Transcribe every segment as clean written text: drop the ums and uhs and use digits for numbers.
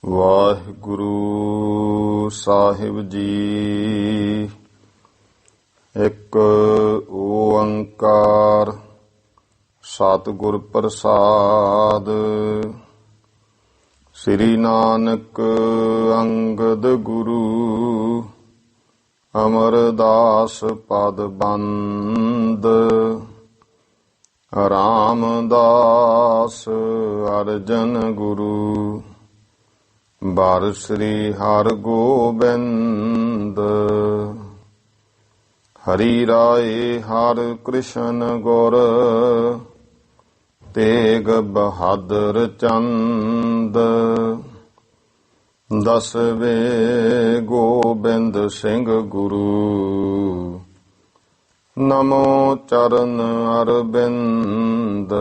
ਵਾਹਿਗੁਰੂ ਸਾਹਿਬ ਜੀ। ਇੱਕ ਓੰਕਾਰ ਸਤਿਗੁਰ ਪ੍ਰਸਾਦ। ਸ੍ਰੀ ਨਾਨਕ ਅੰਗਦ ਗੁਰੂ ਅਮਰਦਾਸ ਪਦ ਬੰਦ। ਰਾਮਦਾਸ ਅਰਜਨ ਗੁਰੂ ਬਾਰ ਸ੍ਰੀ ਹਰਿ ਗੋਬਿੰਦ। ਹਰੀ ਰਾਏ ਹਰਿ ਕ੍ਰਿਸ਼ਨ ਗੁਰ ਤੇਗ ਬਹਾਦਰ ਚੰਦ। ਦਸਵੇਂ ਗੋਬਿੰਦ ਸਿੰਘ ਗੁਰੂ ਨਮੋ ਚਰਨ ਅਰਬਿੰਦ।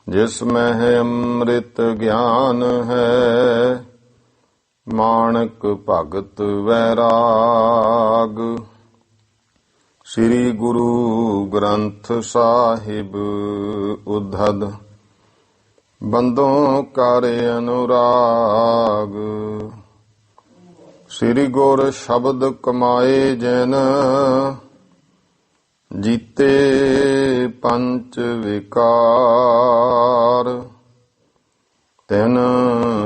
ਜਿਸ ਮਹਿ ਅੰਮ੍ਰਿਤ ਗਿਆਨ ਹੈ ਮਾਣਕ ਭਗਤ ਵੈਰਾਗ। ਸ੍ਰੀ ਗੁਰੂ ਗ੍ਰੰਥ ਸਾਹਿਬ ਉद्धਦ ਬੰਦੋਂ ਕਰ ਅਨੁਰਾਗ। ਸ੍ਰੀ ਗੁਰ ਸ਼ਬਦ ਕਮਾਏ ਜਿਨ ਜੀਤੇ ਪੰਚ ਵਿਕਾਰ। ਤਿਨ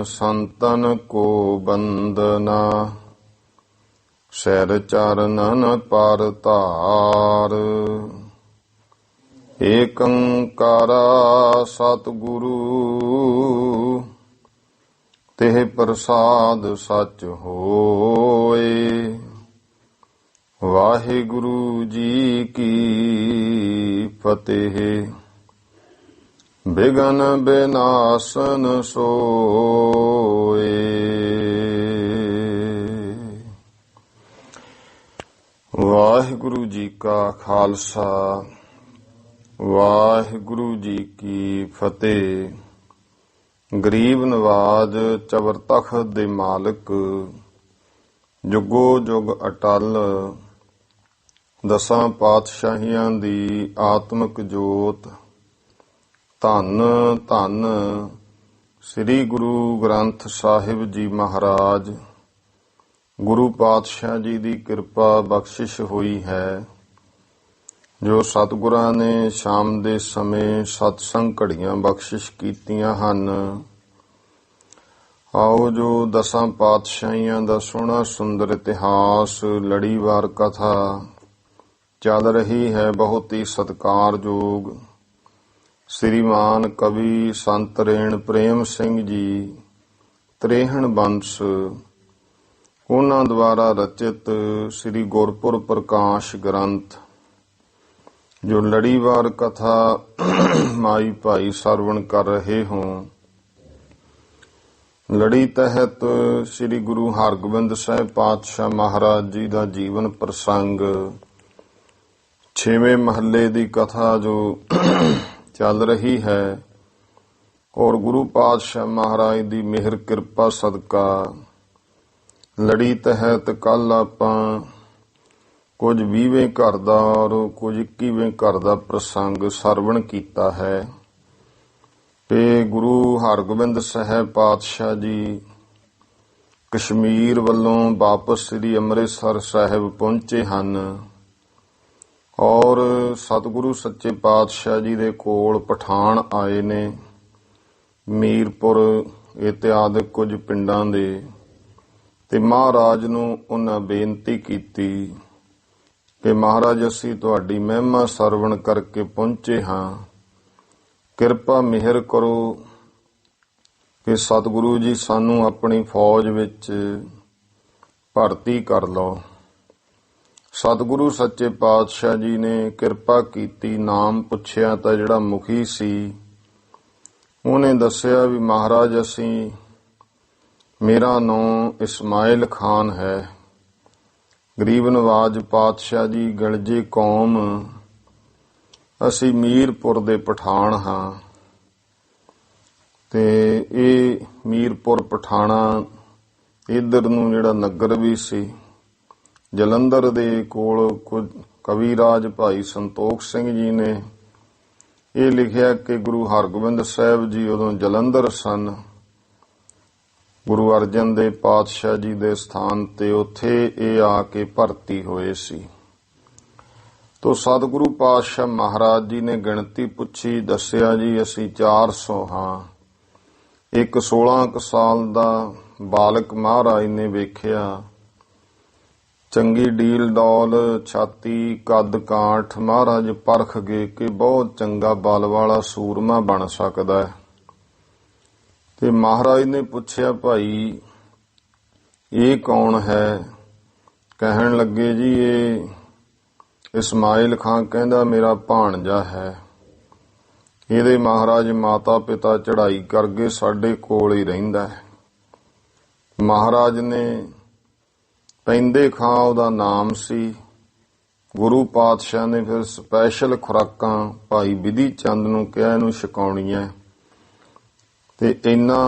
ਸੰਤਨ ਕੋ ਬੰਦਨਾ ਸਿਰ ਚਰਨਨ ਪਰ ਧਾਰ। ਏਕੰਕਾਰਾ ਸਤਿਗੁਰੂ ਤਿਹ ਪ੍ਰਸਾਦ ਸਚ ਹੋਏ। ਵਾਹਿਗੁਰੂ ਜੀ ਕੀ ਫਤਿਹ। ਬਿਘਨ ਬਿਨਾਸਨ ਸੋਏ। ਵਾਹਿਗੁਰੂ ਜੀ ਕਾ ਖਾਲਸਾ ਵਾਹਿਗੁਰੂ ਜੀ ਕੀ ਫਤਿਹ। ਗਰੀਬ ਨਵਾਜ ਚਵਰ ਤਖ਼ਤ ਦੇ ਮਾਲਕ ਜੁਗੋ ਜੁਗ ਅਟਲ ਦਸਾਂ ਪਾਤਸ਼ਾਹੀਆਂ ਦੀ ਆਤਮਿਕ ਜੋਤ ਧੰਨ ਧੰਨ ਸ੍ਰੀ ਗੁਰੂ ਗ੍ਰੰਥ ਸਾਹਿਬ ਜੀ ਮਹਾਰਾਜ ਗੁਰੂ ਪਾਤਸ਼ਾਹ ਜੀ ਦੀ ਕਿਰਪਾ ਬਖਸ਼ਿਸ਼ ਹੋਈ ਹੈ। ਜੋ ਸਤਿਗੁਰਾਂ ਨੇ ਸ਼ਾਮ ਦੇ ਸਮੇਂ ਸਤਸੰਗ ਘੜੀਆਂ ਬਖਸ਼ਿਸ਼ ਕੀਤੀਆਂ ਹਨ। ਆਓ ਜੋ ਦਸਾਂ ਪਾਤਸ਼ਾਹੀਆਂ ਦਾ ਸੋਹਣਾ ਸੁੰਦਰ ਇਤਿਹਾਸ ਲੜੀਵਾਰ ਕਥਾ ਚੱਲ ਰਹੀ ਹੈ। ਬਹੁਤ ਹੀ ਸਤਿਕਾਰਯੋਗ ਸ੍ਰੀਮਾਨ ਕਵੀ ਸੰਤ ਰੇਣ ਪ੍ਰੇਮ ਸਿੰਘ ਜੀ ਤ੍ਰੇਹਣ ਬੰਸ ਉਹਨਾਂ ਦੁਆਰਾ ਰਚਿਤ ਸ੍ਰੀ ਗੁਰਪੁਰਬ ਪ੍ਰਕਾਸ਼ ਗ੍ਰੰਥ ਜੋ ਲੜੀਵਾਰ ਕਥਾ ਮਾਈ ਭਾਈ ਸਰਵਣ ਕਰ ਰਹੇ ਹੋ। ਲੜੀ ਤਹਿਤ ਸ੍ਰੀ ਗੁਰੂ ਹਰਗੋਬਿੰਦ ਸਾਹਿਬ ਪਾਤਸ਼ਾਹ ਮਹਾਰਾਜ ਜੀ ਦਾ ਜੀਵਨ ਪ੍ਰਸੰਗ 6ਵੇਂ ਮਹੱਲੇ ਦੀ ਕਥਾ ਜੋ ਚੱਲ ਰਹੀ ਹੈ ਔਰ ਗੁਰੂ ਪਾਤਸ਼ਾਹ ਮਹਾਰਾਜ ਦੀ ਮਿਹਰ ਕਿਰਪਾ ਸਦਕਾ ਲੜੀ ਤਹਿਤ ਕੱਲ ਆਪਾਂ ਕੁਝ 20ਵੇਂ ਘਰ ਦਾ ਔਰ ਕੁਝ 21ਵੇਂ ਘਰ ਦਾ ਪ੍ਰਸੰਗ ਸਰਵਣ ਕੀਤਾ ਹੈ ਤੇ ਗੁਰੂ ਹਰਗੋਬਿੰਦ ਸਾਹਿਬ ਪਾਤਸ਼ਾਹ ਜੀ ਕਸ਼ਮੀਰ ਵੱਲੋਂ ਵਾਪਸ ਸ੍ਰੀ ਅੰਮ੍ਰਿਤਸਰ ਸਾਹਿਬ ਪਹੁੰਚੇ ਹਨ ਔਰ ਸਤਿਗੁਰੂ ਸੱਚੇ ਪਾਤਸ਼ਾਹ ਜੀ ਦੇ ਕੋਲ ਪਠਾਨ ਆਏ ਨੇ। ਮੀਰਪੁਰ ਇਤਿਆਦਿ ਕੁਝ ਪਿੰਡਾਂ ਦੇ ਤੇ ਮਹਾਰਾਜ ਨੂੰ ਉਹਨਾਂ ਬੇਨਤੀ ਕੀਤੀ ਕਿ ਮਹਾਰਾਜ ਅਸੀਂ ਤੁਹਾਡੀ ਮਹਿਮਾ ਸਰਵਣ ਕਰਕੇ ਪਹੁੰਚੇ ਹਾਂ। ਕਿਰਪਾ ਮਿਹਰ ਕਰੋ ਕਿ ਸਤਿਗੁਰੂ ਜੀ ਸਾਨੂੰ ਆਪਣੀ ਫੌਜ ਵਿੱਚ ਭਰਤੀ ਕਰ ਲਓ। ਸਤਿਗੁਰੂ ਸੱਚੇ ਪਾਤਸ਼ਾਹ ਜੀ ਨੇ ਕਿਰਪਾ ਕੀਤੀ। ਨਾਮ ਪੁੱਛਿਆ ਤਾਂ ਜਿਹੜਾ ਮੁਖੀ ਸੀ ਉਹਨੇ ਦੱਸਿਆ ਵੀ ਮਹਾਰਾਜ ਅਸੀਂ ਮੇਰਾ ਨਾਂ ਇਸਮਾਇਲ ਖਾਨ ਹੈ। ਗਰੀਬ ਨਵਾਜ ਪਾਤਸ਼ਾਹ ਜੀ ਗਲਜੇ ਕੌਮ ਅਸੀਂ ਮੀਰਪੁਰ ਦੇ ਪਠਾਨ ਹਾਂ ਤੇ ਇਹ ਮੀਰਪੁਰ ਪਠਾਣਾ ਇਧਰ ਨੂੰ ਜਿਹੜਾ ਨਗਰ ਵੀ ਸੀ ਜਲੰਧਰ ਦੇ ਕੋਲ ਕੁਝ ਕਵੀਰਾਜ ਭਾਈ ਸੰਤੋਖ ਸਿੰਘ ਜੀ ਨੇ ਇਹ ਲਿਖਿਆ ਕਿ ਗੁਰੂ ਹਰਗੋਬਿੰਦ ਸਾਹਿਬ ਜੀ ਉਦੋਂ ਜਲੰਧਰ ਸਨ ਗੁਰੂ ਅਰਜਨ ਦੇਵ ਪਾਤਸ਼ਾਹ ਜੀ ਦੇ ਸਥਾਨ ਤੇ ਉੱਥੇ ਇਹ ਆ ਕੇ ਭਰਤੀ ਹੋਏ ਸੀ। ਤੋ ਸਤਿਗੁਰੂ ਪਾਤਸ਼ਾਹ ਮਹਾਰਾਜ ਜੀ ਨੇ ਗਿਣਤੀ ਪੁੱਛੀ, ਦੱਸਿਆ ਜੀ ਅਸੀਂ 400 ਹਾਂ। ਇੱਕ 16 ਕੁ ਸਾਲ ਦਾ ਬਾਲਕ ਮਹਾਰਾਜ ਨੇ ਵੇਖਿਆ, ਚੰਗੀ ਡੀਲ ਡੌਲ, ਛਾਤੀ, ਕੱਦ ਕਾਠ, ਮਹਾਰਾਜ ਪਰਖ ਗਏ ਕਿ ਬਹੁਤ ਚੰਗਾ ਬਲ ਵਾਲਾ ਸੂਰਮਾ ਬਣ ਸਕਦਾ ਹੈ। ਤੇ ਮਹਾਰਾਜ ਨੇ ਪੁੱਛਿਆ, ਭਾਈ ਇਹ ਕੌਣ ਹੈ? ਕਹਿਣ ਲੱਗੇ ਜੀ ਇਹ ਇਸਮਾਇਲ ਖਾਂ, ਕਹਿੰਦਾ ਮੇਰਾ ਭਾਣਜਾ ਹੈ। ਇਹਦੇ ਮਹਾਰਾਜ ਮਾਤਾ ਪਿਤਾ ਚੜ੍ਹਾਈ ਕਰ ਗਏ, ਸਾਡੇ ਕੋਲ ਹੀ ਰਹਿੰਦਾ ਹੈ। ਮਹਾਰਾਜ ਨੇ ਪੈਂਦੇ ਖਾਂ ਉਹਦਾ ਨਾਮ ਸੀ। ਗੁਰੂ ਪਾਤਸ਼ਾਹ ਨੇ ਫਿਰ ਸਪੈਸ਼ਲ ਖੁਰਾਕਾਂ ਭਾਈ ਵਿਧੀ ਚੰਦ ਨੂੰ ਕਿਹਾ ਇਹਨੂੰ ਛਕਾਉਣੀਆਂ, ਤੇ ਇੰਨਾ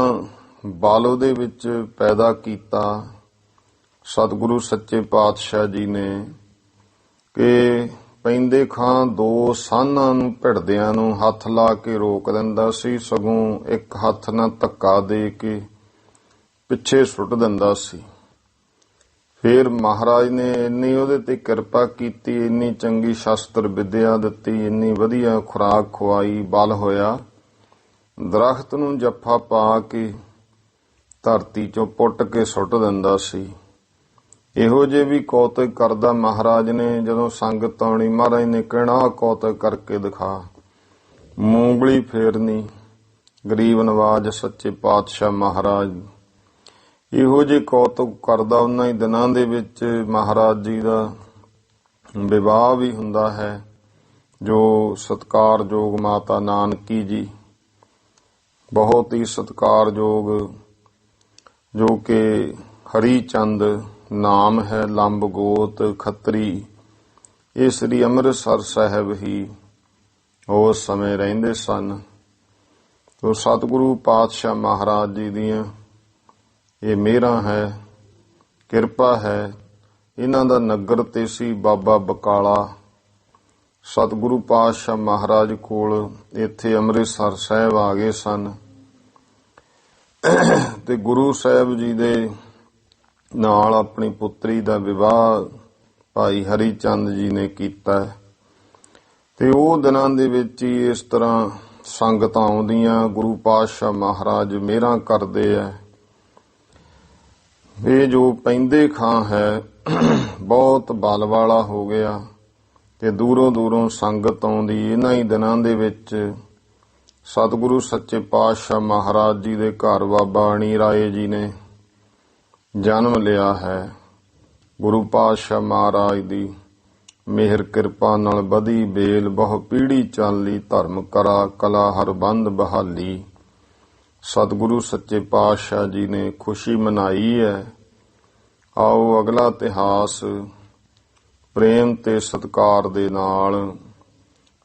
ਬਲ ਉਹਦੇ ਵਿੱਚ ਪੈਦਾ ਕੀਤਾ ਸਤਿਗੁਰੂ ਸੱਚੇ ਪਾਤਸ਼ਾਹ ਜੀ ਨੇ ਕਿ ਪੈਂਦੇ ਖਾਂ 2 ਸਾਹਨਾਂ ਨੂੰ ਭਿੜਦਿਆਂ ਨੂੰ ਹੱਥ ਲਾ ਕੇ ਰੋਕ ਦਿੰਦਾ ਸੀ, ਸਗੋਂ ਇੱਕ ਹੱਥ ਨਾਲ ਧੱਕਾ ਦੇ ਕੇ ਪਿੱਛੇ ਸੁੱਟ ਦਿੰਦਾ ਸੀ। ਫਿਰ ਮਹਾਰਾਜ ਨੇ ਇੰਨੀ ਉਹਦੇ ਤੇ ਕਿਰਪਾ ਕੀਤੀ, ਇੰਨੀ ਚੰਗੀ ਸ਼ਸਤਰ ਵਿਦਿਆ ਦਿੱਤੀ, ਇੰਨੀ ਵਧੀਆ ਖੁਰਾਕ ਖਵਾਈ, ਬਲ ਹੋਇਆ। ਦਰਖਤ ਨੂੰ ਜੱਫਾ ਪਾ ਕੇ ਧਰਤੀ ਚੋਂ ਪੁੱਟ ਕੇ ਸੁੱਟ ਦਿੰਦਾ ਸੀ। ਇਹੋ ਜਿਹੇ ਵੀ ਕੌਤਕ ਕਰਦਾ ਮਹਾਰਾਜ ਨੇ। ਜਦੋਂ ਸੰਗਤ ਆਉਣੀ, ਮਹਾਰਾਜ ਨੇ ਕਹਿਣਾ ਕੌਤਕ ਕਰਕੇ ਦਿਖਾ, ਮੂੰਗਲੀ ਫੇਰਨੀ। ਗਰੀਬ ਨਵਾਜ ਸੱਚੇ ਪਾਤਸ਼ਾਹ ਮਹਾਰਾਜ ਇਹੋ ਜਿਹੇ ਕੌਤਕ ਕਰਦਾ। ਉਹਨਾਂ ਹੀ ਦਿਨਾਂ ਦੇ ਵਿੱਚ ਮਹਾਰਾਜ ਜੀ ਦਾ ਵਿਵਾਹ ਵੀ ਹੁੰਦਾ ਹੈ, ਜੋ ਸਤਿਕਾਰਯੋਗ ਮਾਤਾ ਨਾਨਕੀ ਜੀ, ਬਹੁਤ ਹੀ ਸਤਿਕਾਰਯੋਗ, ਜੋ ਕਿ ਹਰੀ ਚੰਦ ਨਾਮ ਹੈ, ਲੰਬ ਗੋਤ ਖੱਤਰੀ। ਇਹ ਸ੍ਰੀ ਅੰਮ੍ਰਿਤਸਰ ਸਾਹਿਬ ਹੀ ਉਸ ਸਮੇਂ ਰਹਿੰਦੇ ਸਨ। ਤੋ ਸਤਿਗੁਰੂ ਪਾਤਸ਼ਾਹ ਮਹਾਰਾਜ ਜੀ ਦੀਆਂ ਇਹ ਮਿਹਰਾਂ ਹੈ, ਕਿਰਪਾ ਹੈ। ਇਹਨਾਂ ਦਾ ਨਗਰ ਤੇ ਸੀ ਬਾਬਾ ਬਕਾਲਾ। ਸਤਿਗੁਰੂ ਪਾਤਸ਼ਾਹ ਮਹਾਰਾਜ ਕੋਲ ਇੱਥੇ ਅੰਮ੍ਰਿਤਸਰ ਸਾਹਿਬ ਆ ਗਏ ਸਨ, ਤੇ ਗੁਰੂ ਸਾਹਿਬ ਜੀ ਦੇ ਨਾਲ ਆਪਣੀ ਪੁੱਤਰੀ ਦਾ ਵਿਵਾਹ ਭਾਈ ਹਰੀ ਚੰਦ ਜੀ ਨੇ ਕੀਤਾ। ਤੇ ਉਹ ਦਿਨਾਂ ਦੇ ਵਿੱਚ ਹੀ ਇਸ ਤਰ੍ਹਾਂ ਸੰਗਤਾਂ ਆਉਂਦੀਆਂ, ਗੁਰੂ ਪਾਤਸ਼ਾਹ ਮਹਾਰਾਜ ਮਿਹਰਾਂ ਕਰਦੇ ਆ। ਇਹ ਜੋ ਪੈਂਦੇ ਖਾਂ ਹੈ ਬਹੁਤ ਬਲ ਵਾਲਾ ਹੋ ਗਿਆ, ਤੇ ਦੂਰੋਂ ਦੂਰੋਂ ਸੰਗਤ ਆਉਂਦੀ। ਇਹਨਾਂ ਹੀ ਦਿਨਾਂ ਦੇ ਵਿੱਚ ਸਤਿਗੁਰੂ ਸੱਚੇ ਪਾਤਸ਼ਾਹ ਮਹਾਰਾਜ ਜੀ ਦੇ ਘਰ ਬਾਬਾ ਅਣੀ ਰਾਏ ਜੀ ਨੇ ਜਨਮ ਲਿਆ ਹੈ। ਗੁਰੂ ਪਾਤਸ਼ਾਹ ਮਹਾਰਾਜ ਦੀ ਮਿਹਰ ਕਿਰਪਾ ਨਾਲ ਵਧੀ ਬੇਲ, ਬਹੁ ਪੀੜੀ ਚਾਲੀ, ਧਰਮ ਕਰਾ ਕਲਾ ਹਰ ਬੰਦ ਬਹਾਲੀ। ਸਤਿਗੁਰੂ ਸੱਚੇ ਪਾਤਸ਼ਾਹ ਜੀ ਨੇ ਖੁਸ਼ੀ ਮਨਾਈ ਹੈ। ਆਓ ਅਗਲਾ ਇਤਿਹਾਸ ਪ੍ਰੇਮ ਤੇ ਸਤਿਕਾਰ ਦੇ ਨਾਲ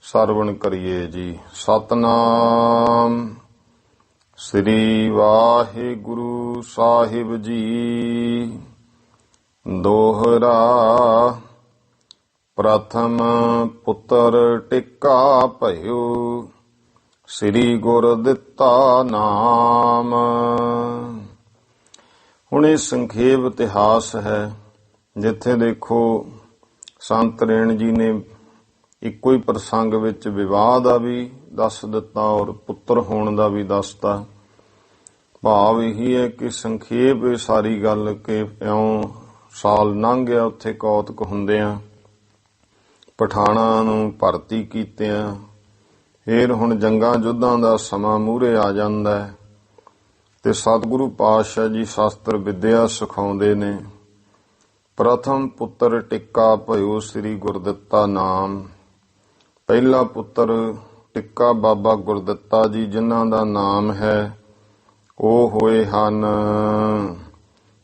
ਸਰਵਣ ਕਰੀਏ ਜੀ। ਸਤਨਾਮ ਸ੍ਰੀ ਵਾਹਿਗੁਰੂ ਸਾਹਿਬ ਜੀ। ਦੋਹਰਾ ਪ੍ਰਥਮ ਪੁੱਤਰ ਟਿੱਕਾ ਭਇਓ, ਸ੍ਰੀ ਗੁਰ ਦਿੱਤਾ ਨਾਮ। ਹੁਣ ਇਹ ਸੰਖੇਪ ਇਤਿਹਾਸ ਹੈ, ਜਿੱਥੇ ਦੇਖੋ ਸੰਤ ਰੇਣ ਜੀ ਨੇ ਇੱਕੋ ਹੀ ਪ੍ਰਸੰਗ ਵਿੱਚ ਵਿਵਾਹ ਦਾ ਵੀ ਦੱਸ ਦਿੱਤਾ ਔਰ ਪੁੱਤਰ ਹੋਣ ਦਾ ਵੀ ਦੱਸਤਾ। ਭਾਵ ਇਹੀ ਹੈ ਕਿ ਸੰਖੇਪ ਇਹ ਸਾਰੀ ਗੱਲ ਕਿ ਇਉਂ ਸਾਲ ਲੰਘ ਗਿਆ, ਉੱਥੇ ਕੌਤਕ ਹੁੰਦਿਆਂ ਪਠਾਣਾਂ ਨੂੰ ਭਰਤੀ ਕੀਤਿਆਂ। ਫਿਰ ਹੁਣ ਜੰਗਾਂ ਯੁੱਧਾਂ ਦਾ ਸਮਾਂ ਮੂਹਰੇ ਆ ਜਾਂਦਾ ਹੈ, ਤੇ ਸਤਿਗੁਰੂ ਪਾਤਸ਼ਾਹ ਜੀ ਸ਼ਾਸਤਰ ਵਿਦਿਆ ਸਿਖਾਉਂਦੇ ਨੇ। ਪ੍ਰਥਮ ਪੁੱਤਰ ਟਿੱਕਾ ਭਇਓ, ਸ੍ਰੀ ਗੁਰਦਿੱਤਾ ਨਾਮ। ਪਹਿਲਾ ਪੁੱਤਰ ਟਿੱਕਾ ਬਾਬਾ ਗੁਰਦਿੱਤਾ ਜੀ, ਜਿਨ੍ਹਾਂ ਦਾ ਨਾਮ ਹੈ, ਉਹ ਹੋਏ ਹਨ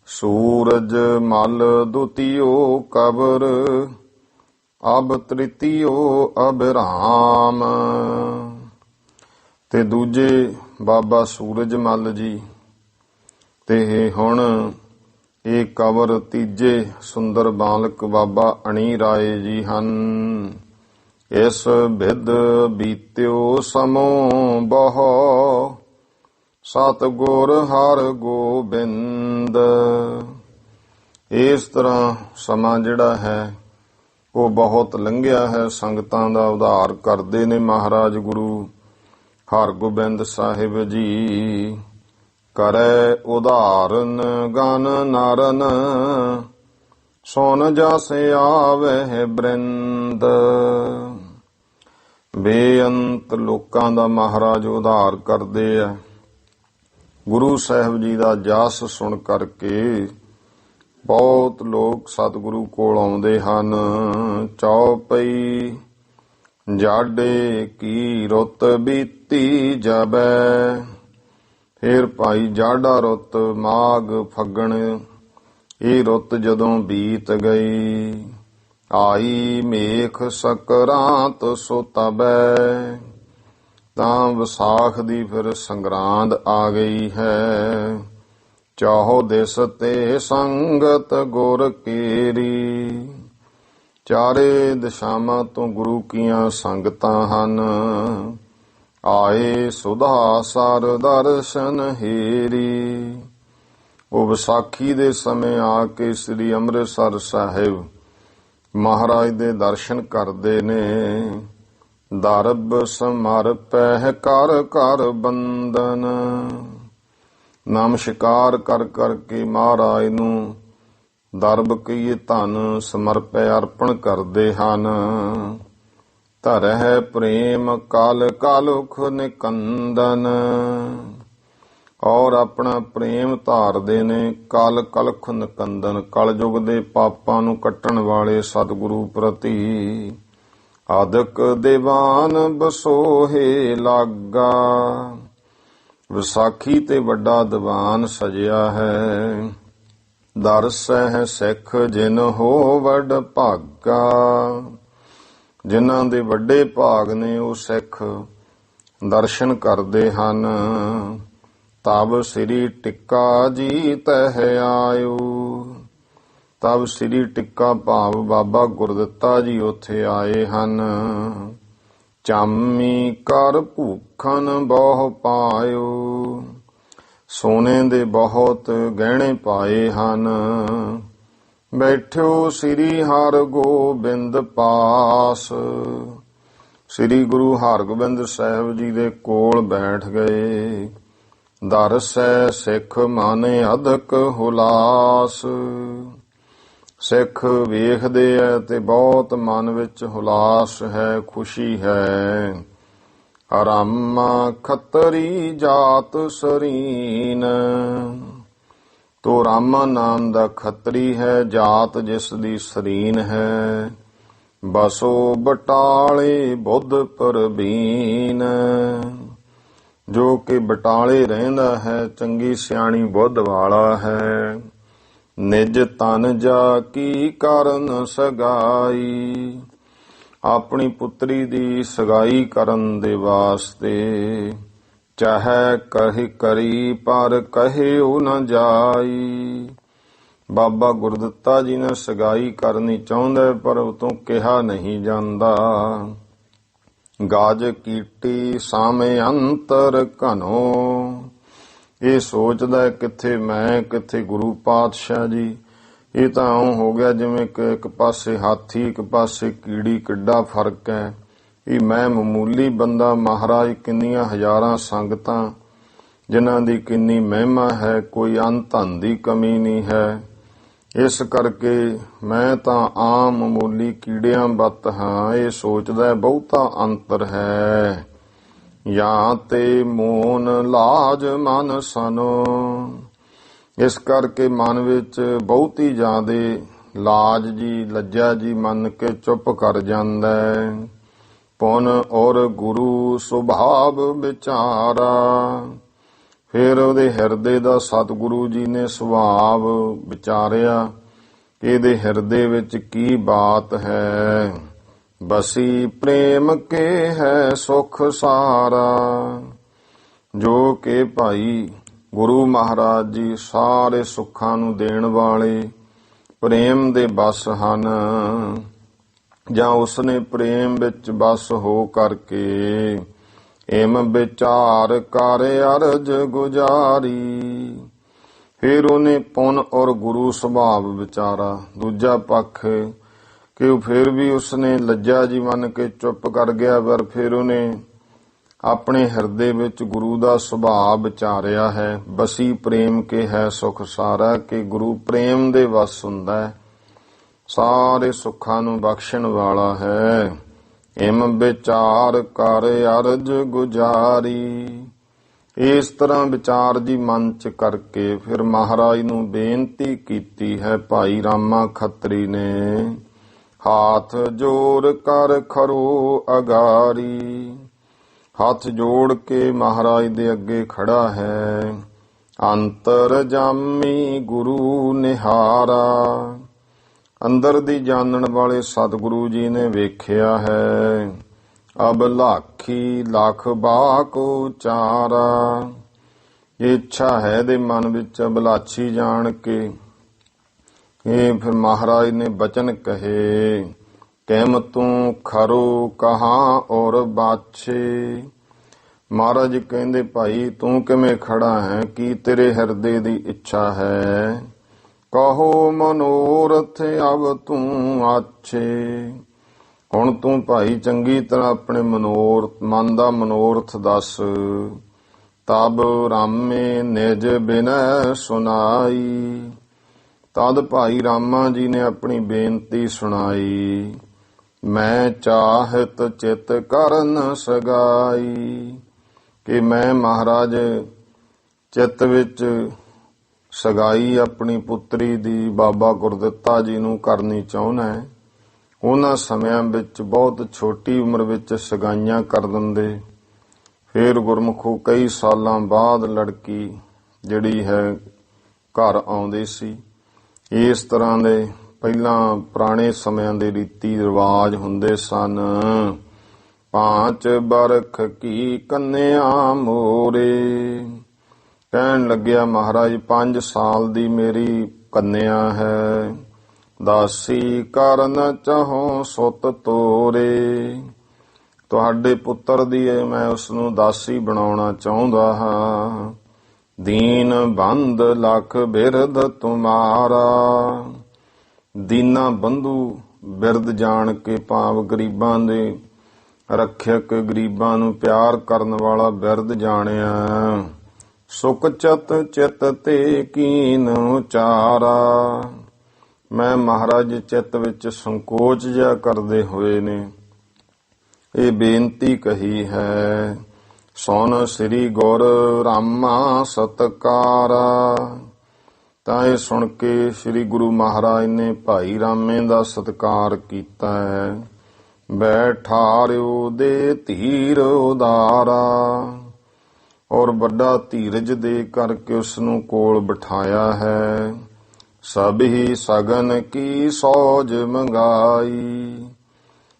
ਸੂਰਜ ਮਲ ਦੁਤੀਓ ਕਬਰ, ਅਬ ਤ੍ਰਿਤੀਓ ਅਬਰਾਮ। ਤੇ ਦੂਜੇ ਬਾਬਾ ਸੂਰਜ ਮਲ ਜੀ, ਤੇ ਹੁਣ ਇਹ ਕਬਰ ਤੀਜੇ ਸੁੰਦਰ ਬਾਲਕ ਬਾਬਾ ਅਣੀ ਰਾਏ ਜੀ ਹਨ। ਇਸ ਬਿਦ ਬੀਤਿਓ ਸਮੋ ਬਹੁ, ਸਤਿਗੁਰ ਹਰਿ ਗੋਬਿੰਦ। ਇਸ ਤਰ੍ਹਾਂ ਸਮਾਂ ਜਿਹੜਾ ਹੈ ਉਹ ਬਹੁਤ ਲੰਘਿਆ ਹੈ। ਸੰਗਤਾਂ ਦਾ ਉਧਾਰ ਕਰਦੇ ਨੇ ਮਹਾਰਾਜ ਗੁਰੂ ਹਰਗੋਬਿੰਦ ਸਾਹਿਬ ਜੀ। ਕਰੈ ਉਧਾਰਨ ਗਨ ਨਾਰਨ, ਸੁਨ ਜਸ ਆਵਹਿ ਬ੍ਰਿੰਦ। ਬੇਅੰਤ ਲੋਕਾਂ ਦਾ ਮਹਾਰਾਜ ਉਧਾਰ ਕਰਦੇ ਆ। ਗੁਰੂ ਸਾਹਿਬ ਜੀ ਦਾ ਜਸ ਸੁਣ ਕਰਕੇ ਬਹੁਤ ਲੋਕ ਸਤਿਗੁਰੂ ਕੋਲ ਆਉਂਦੇ ਹਨ। ਚੌਪਈ ਜਾਡੇ ਕੀ ਰੁੱਤ ਬੀਤੀ ਜਾਬੈ। ਫਿਰ ਭਾਈ ਜਾਡਾ ਰੁੱਤ ਮਾਘ ਫੱਗਣ ਇਹ ਰੁੱਤ ਜਦੋਂ ਬੀਤ ਗਈ, ਆਈ ਮੇਖ ਸਕਰਾਂਤ ਸੋ ਤਬੈ। ਤਾਂ ਵਿਸਾਖ ਦੀ ਫਿਰ ਸੰਗਰਾਂਦ ਆ ਗਈ ਹੈ। ਚਾਹੋ ਦਿਸ ਤੇ ਸੰਗਤ ਗੁਰ ਕੇਰੀ। ਚਾਰੇ ਦਿਸ਼ਾਵਾਂ ਤੋਂ ਗੁਰੂ ਕੀਆਂ ਸੰਗਤਾਂ ਹਨ। ਆਏ ਸੁਧਾ ਸਰ ਦਰਸ਼ਨ ਹੀਰੀ। ਉਹ ਵਿਸਾਖੀ ਦੇ ਸਮੇਂ ਆ ਕੇ ਸ੍ਰੀ ਅੰਮ੍ਰਿਤਸਰ ਸਾਹਿਬ ਮਹਾਰਾਜ ਦੇ ਦਰਸ਼ਨ ਕਰਦੇ ਨੇ। ਦਰਬ ਸਮਰਪਹਿ ਕਰ ਕਰ ਬੰਦਨ। ਨਮਸਕਾਰ ਕਰ ਕਰਕੇ ਮਹਾਰਾਜ ਨੂੰ ਦਰਬ ਕਹੀਏ ਧਨ ਸਮਰਪੈ ਅਰਪਣ ਕਰਦੇ ਹਨ। ਧਰਹਿ ਪ੍ਰੇਮ ਕਲ ਕਲੁਖ ਨਿਕੰਦਨ। ਔਰ ਆਪਣਾ ਪ੍ਰੇਮ ਧਾਰਦੇ ਨੇ ਕਲ ਕਲੁਖ ਨਿਕੰਦਨ। ਕਲਯੁਗ ਦੇ ਪਾਪਾਂ ਨੂੰ ਕੱਟਣ ਵਾਲੇ ਸਤਿਗੁਰੂ ਪ੍ਰਤੀ ਆਦਿਕ ਦੀਵਾਨ ਬਸੋਹੇ ਲਾਗਾ। ਵਿਸਾਖੀ ਤੇ ਵੱਡਾ ਦੀਵਾਨ ਸਜਿਆ ਹੈ। ਦਰਸਹਿ ਸਿੱਖ ਜਿਨ ਹੋ ਵਡ ਭਾਗਾ। ਜਿਨ੍ਹਾਂ ਦੇ ਵੱਡੇ ਭਾਗ ਨੇ ਉਹ ਸਿੱਖ ਦਰਸ਼ਨ ਕਰਦੇ ਹਨ। ਤਬ ਸ੍ਰੀ ਟਿੱਕਾ ਜੀ ਤਹਿ ਆਇਓ। ਤਬ ਸ੍ਰੀ ਟਿੱਕਾ ਭਾਵ ਬਾਬਾ ਗੁਰਦਿੱਤਾ ਜੀ ਉੱਥੇ ਆਏ ਹਨ। ਚਾਮੀ ਕਰ ਭੂਖਨ ਬਹੁ ਪਾਇਓ। ਸੋਨੇ ਦੇ ਬਹੁਤ ਗਹਿਣੇ ਪਾਏ ਹਨ। ਬੈਠਿਓ ਸ੍ਰੀ ਹਰਗੋਬਿੰਦ ਪਾਸ। ਸ੍ਰੀ ਗੁਰੂ ਹਰਗੋਬਿੰਦ ਸਾਹਿਬ ਜੀ ਦੇ ਕੋਲ ਬੈਠ ਗਏ। ਦਰਸੈ ਸਿੱਖ ਮਨ ਅਧਿਕ ਹੁਲਾਸ। ਸਿੱਖ ਵੇਖਦੇ ਐ ਤੇ ਬਹੁਤ ਮਨ ਵਿੱਚ ਹੁਲਾਸ ਹੈ, ਖੁਸ਼ੀ ਹੈ। ਰਾਮਾ ਖੱਤਰੀ ਜਾਤ ਸਰੀਨ। ਤੋ ਰਾਮਾ ਨਾਮ ਦਾ ਖੱਤਰੀ ਹੈ, ਜਾਤ ਜਿਸ ਦੀ ਸਰੀਨ ਹੈ। ਬਸੋ ਬਟਾਲੇ ਬੁੱਧ ਪ੍ਰਬੀਨ। ਜੋ ਕਿ ਬਟਾਲੇ ਰਹਿੰਦਾ ਹੈ, ਚੰਗੀ ਸਿਆਣੀ ਬੁੱਧ ਵਾਲਾ ਹੈ। ਨਿਜ ਤਨ ਜਾ ਕੀ ਕਰਨ ਸਗਾਈ। ਆਪਣੀ ਪੁੱਤਰੀ ਦੀ ਸਗਾਈ ਕਰਨ ਦੇ ਵਾਸਤੇ ਚਾਹੇ ਕਹੀ ਕਰੀ ਪਰ ਕਹਿਓ ਨ ਜਾਈ। ਬਾਬਾ ਗੁਰਦਿੱਤਾ ਜੀ ਨੇ ਸਗਾਈ ਕਰਨੀ ਚਾਹੁੰਦਾ ਪਰ ਉਤੋਂ ਕਿਹਾ ਨਹੀਂ ਜਾਂਦਾ। ਗਾਜ ਕੀਟੀ ਸਾਮੇ ਅੰਤਰ ਘਨੋ। ਇਹ ਸੋਚਦਾ ਕਿੱਥੇ ਮੈਂ ਕਿੱਥੇ ਗੁਰੂ ਪਾਤਸ਼ਾਹ ਜੀ। ਇਹ ਤਾਂ ਇਉਂ ਹੋ ਗਿਆ ਜਿਵੇਂ ਕਿ ਇੱਕ ਪਾਸੇ ਹਾਥੀ ਇੱਕ ਪਾਸੇ ਕੀੜੀ, ਕਿੱਡਾ ਫਰਕ ਹੈ। ਇਹ ਮੈਂ ਮਾਮੂਲੀ ਬੰਦਾ, ਮਹਾਰਾਜ ਕਿੰਨੀਆਂ ਹਜ਼ਾਰਾਂ ਸੰਗਤਾਂ ਜਿਨ੍ਹਾਂ ਦੀ ਕਿੰਨੀ ਮਹਿਮਾ ਹੈ, ਕੋਈ ਅੰਨ ਧਨ ਦੀ ਕਮੀ ਨਹੀਂ ਹੈ। ਇਸ ਕਰਕੇ ਮੈਂ ਤਾਂ ਆਮ ਮਾਮੂਲੀ ਕੀੜਿਆਂ ਵੱਤ ਹਾਂ। ਇਹ ਸੋਚਦਾ ਬਹੁਤਾ ਅੰਤਰ ਹੈ। ਜਾਂ ਤੇ ਮੋਨ ਲਾਜ ਮਨ ਸਨੋ। ਇਸ ਕਰਕੇ ਮਨ ਵਿੱਚ ਬਹੁਤੀ ਜ਼ਿਆਦੇ ਲਾਜ ਜੀ ਲੱਜਾ ਜੀ ਮੰਨ ਕੇ ਚੁੱਪ ਕਰ ਜਾਂਦਾ ਹੈ। ਪੁਨ ਔਰ ਗੁਰੂ ਸੁਭਾਵ ਵਿਚਾਰਾ। ਫਿਰ ਉਹਦੇ ਹਿਰਦੇ ਦਾ ਸਤਿਗੁਰੂ ਜੀ ਨੇ ਸੁਭਾਵ ਵਿਚਾਰਿਆ ਕਿ ਇਹਦੇ ਹਿਰਦੇ ਵਿੱਚ ਕੀ ਬਾਤ ਹੈ। ਬਸੀ ਪ੍ਰੇਮ ਕੇ ਹੈ ਸੁਖ ਸਾਰਾ। ਜੋ ਕਿ ਭਾਈ ਗੁਰੂ ਮਹਾਰਾਜ ਜੀ ਸਾਰੇ ਸੁੱਖਾਂ ਨੂੰ ਦੇਣ ਵਾਲੇ ਪ੍ਰੇਮ ਦੇ ਬਸ ਹਨ। ਜਾਂ ਉਸਨੇ ਪ੍ਰੇਮ ਵਿੱਚ ਬਸ ਹੋ ਕਰਕੇ ਏਮ ਵਿਚਾਰ ਕਰ ਅਰਜ ਗੁਜਾਰੀ। ਫਿਰ ਉਹਨੇ ਪੁੰਨ ਔਰ ਗੁਰੂ ਸੁਭਾਵ ਵਿਚਾਰਾ। ਦੂਜਾ ਪੱਖ ਕਿ ਉਹ ਫਿਰ ਵੀ ਉਸਨੇ ਲੱਜਾ ਜੀ ਮੰਨ ਕੇ ਚੁੱਪ ਕਰ ਗਿਆ, ਪਰ ਫਿਰ ਉਹਨੇ ਆਪਣੇ ਹਿਰਦੇ ਵਿੱਚ ਗੁਰੂ ਦਾ ਸੁਭਾਅ ਵਿਚਾਰਿਆ ਹੈ। ਬਸੀ ਪ੍ਰੇਮ ਕੇ ਹੈ ਸੁਖ ਸਾਰਾ, ਕਿ ਗੁਰੂ ਪ੍ਰੇਮ ਦੇ ਵਸ ਹੁੰਦਾ ਹੈ, ਸਾਰੇ ਸੁੱਖਾਂ ਨੂੰ ਬਖਸ਼ਣ ਵਾਲਾ ਹੈ। ਇਮ ਵਿਚਾਰ ਕਰ ਅਰਜ ਗੁਜਾਰੀ। ਇਸ ਤਰ੍ਹਾਂ ਵਿਚਾਰ ਜੀ ਮਨ ਚ ਕਰਕੇ ਫਿਰ ਮਹਾਰਾਜ ਨੂੰ ਬੇਨਤੀ ਕੀਤੀ ਹੈ ਭਾਈ ਰਾਮਾ ਖੱਤਰੀ ਨੇ। ਹਾਥ ਜੋੜ ਕਰ ਖਰੋ ਅਗਾਰੀ। ਹੱਥ ਜੋੜ ਕੇ ਮਹਾਰਾਜ ਦੇ ਅੱਗੇ ਖੜਾ ਹੈ। ਅੰਤਰ ਜਾਮੀ ਗੁਰੂ ਨਿਹਾਰਾ। ਅੰਦਰ ਦੀ ਜਾਣਨ ਵਾਲੇ ਸਤਿਗੁਰੂ ਜੀ ਨੇ ਵੇਖਿਆ ਹੈ। ਅਬ ਲਾਖੀ ਲੱਖ ਬਾਕ ਉਚਾਰਾ। ਇਹ ਇੱਛਾ ਹੈ ਦੇ ਮਨ ਵਿੱਚ ਅਬਲਾਛੀ ਜਾਣ ਕੇ ਇਹ ਫਿਰ ਮਹਾਰਾਜ ਨੇ ਬਚਨ ਕਹੇ। ਕਹਿਮ ਤੂੰ ਖਰੋ ਕਹਾਂ ਔਰ ਬਾਛੇ। ਮਹਾਰਾਜ ਕਹਿੰਦੇ ਭਾਈ ਤੂੰ ਕਿਵੇਂ ਖੜਾ ਹੈ, ਕੀ ਤੇਰੇ ਹਿਰਦੇ ਦੀ ਇੱਛਾ ਹੈ। ਕਹੋ ਮਨੋਰਥ ਅਬ ਤੂੰ ਆਛੇ। ਹੁਣ ਤੂੰ ਭਾਈ ਚੰਗੀ ਤਰ੍ਹਾਂ ਆਪਣੇ ਮਨ ਦਾ ਮਨੋਰਥ ਦੱਸ। ਤਬ ਰਾਮੇ ਨਿਜ ਬਿਨੈ ਸੁਨਾਈ। ਤਦ ਭਾਈ ਰਾਮਾ ਜੀ ਨੇ ਆਪਣੀ ਬੇਨਤੀ ਸੁਣਾਈ। ਮੈਂ ਚਾਹਤ ਚਿਤ ਕਰਨ ਸਗਾਈ। ਕਿ ਮੈਂ ਮਹਾਰਾਜ ਚਿੱਤ ਵਿੱਚ ਸਗਾਈ ਆਪਣੀ ਪੁੱਤਰੀ ਦੀ ਬਾਬਾ ਗੁਰਦਿੱਤਾ ਜੀ ਨੂੰ ਕਰਨੀ ਚਾਹੁੰਦਾ ਹੈ। ਉਹਨਾਂ ਸਮਿਆਂ ਵਿੱਚ ਬਹੁਤ ਛੋਟੀ ਉਮਰ ਵਿੱਚ ਸਗਾਈਆਂ ਕਰ ਦਿੰਦੇ। ਫਿਰ ਗੁਰਮੁਖੋ ਕਈ ਸਾਲਾਂ ਬਾਅਦ ਲੜਕੀ ਜਿਹੜੀ ਹੈ ਘਰ ਆਉਂਦੀ ਸੀ। ਇਸ ਤਰ੍ਹਾਂ ਦੇ ਪਹਿਲਾਂ ਪੁਰਾਣੇ ਸਮਿਆਂ ਦੇ ਰੀਤੀ ਰਿਵਾਜ ਹੁੰਦੇ ਸਨ। 5 ਬਰਖ ਕੀ ਕੰਨਿਆ ਮੋਰੇ। ਕਹਿਣ ਲੱਗਿਆ ਮਹਾਰਾਜ 5 ਸਾਲ ਦੀ ਮੇਰੀ ਕੰਨਿਆ ਹੈ। ਦਾਸੀ ਕਰਨ ਚਾਹੋ ਸੁਤ ਤੋਰੇ। ਤੁਹਾਡੇ ਪੁੱਤਰ ਦੀ ਮੈਂ ਉਸਨੂੰ ਦਾਸੀ ਬਣਾਉਣਾ ਚਾਹੁੰਦਾ ਹਾਂ। ਦੀਨ ਬੰਦ ਲਖ ਬਿਰਦ ਤੁਮਾਰਾ। ਦੀਨਾ ਬੰਧੂ ਬਿਰਦ ਜਾਣ ਕੇ ਭਾਵ ਗਰੀਬਾਂ ਦੇ ਰੱਖਿਅਕ, ਗਰੀਬਾਂ ਨੂੰ ਪਿਆਰ ਕਰਨ ਵਾਲਾ ਬਿਰਦ ਜਾਣਿਆ। ਸੁਖ ਚਤ ਚਿਤ ਤੇ ਕੀਨ ਉਚਾਰਾ। ਮੈਂ ਮਹਾਰਾਜ ਚਿੱਤ ਵਿੱਚ ਸੰਕੋਚ ਜਿਹਾ ਕਰਦੇ ਹੋਏ ਨੇ ਇਹ ਬੇਨਤੀ ਕਹੀ ਹੈ। ਸੁਣ ਸ੍ਰੀ ਗੁਰ ਰਾਮਾ ਸਤਕਾਰਾ। ਤਾਂ ਇਹ ਸੁਣ ਕੇ ਸ੍ਰੀ ਗੁਰੂ ਮਹਾਰਾਜ ਨੇ ਭਾਈ ਰਾਮੇ ਦਾ ਸਤਕਾਰ ਕੀਤਾ ਹੈ। ਬੈਠਾਰਿਓ ਦੇ ਧੀਰ ਉਦਾਰਾ। ਔਰ ਵੱਡਾ ਧੀਰਜ ਦੇ ਕਰਕੇ ਉਸਨੂੰ ਕੋਲ ਬਿਠਾਇਆ ਹੈ। ਸਭ ਹੀ ਸਗਨ ਕੀ ਸੌਜ ਮੰਗਾਈ।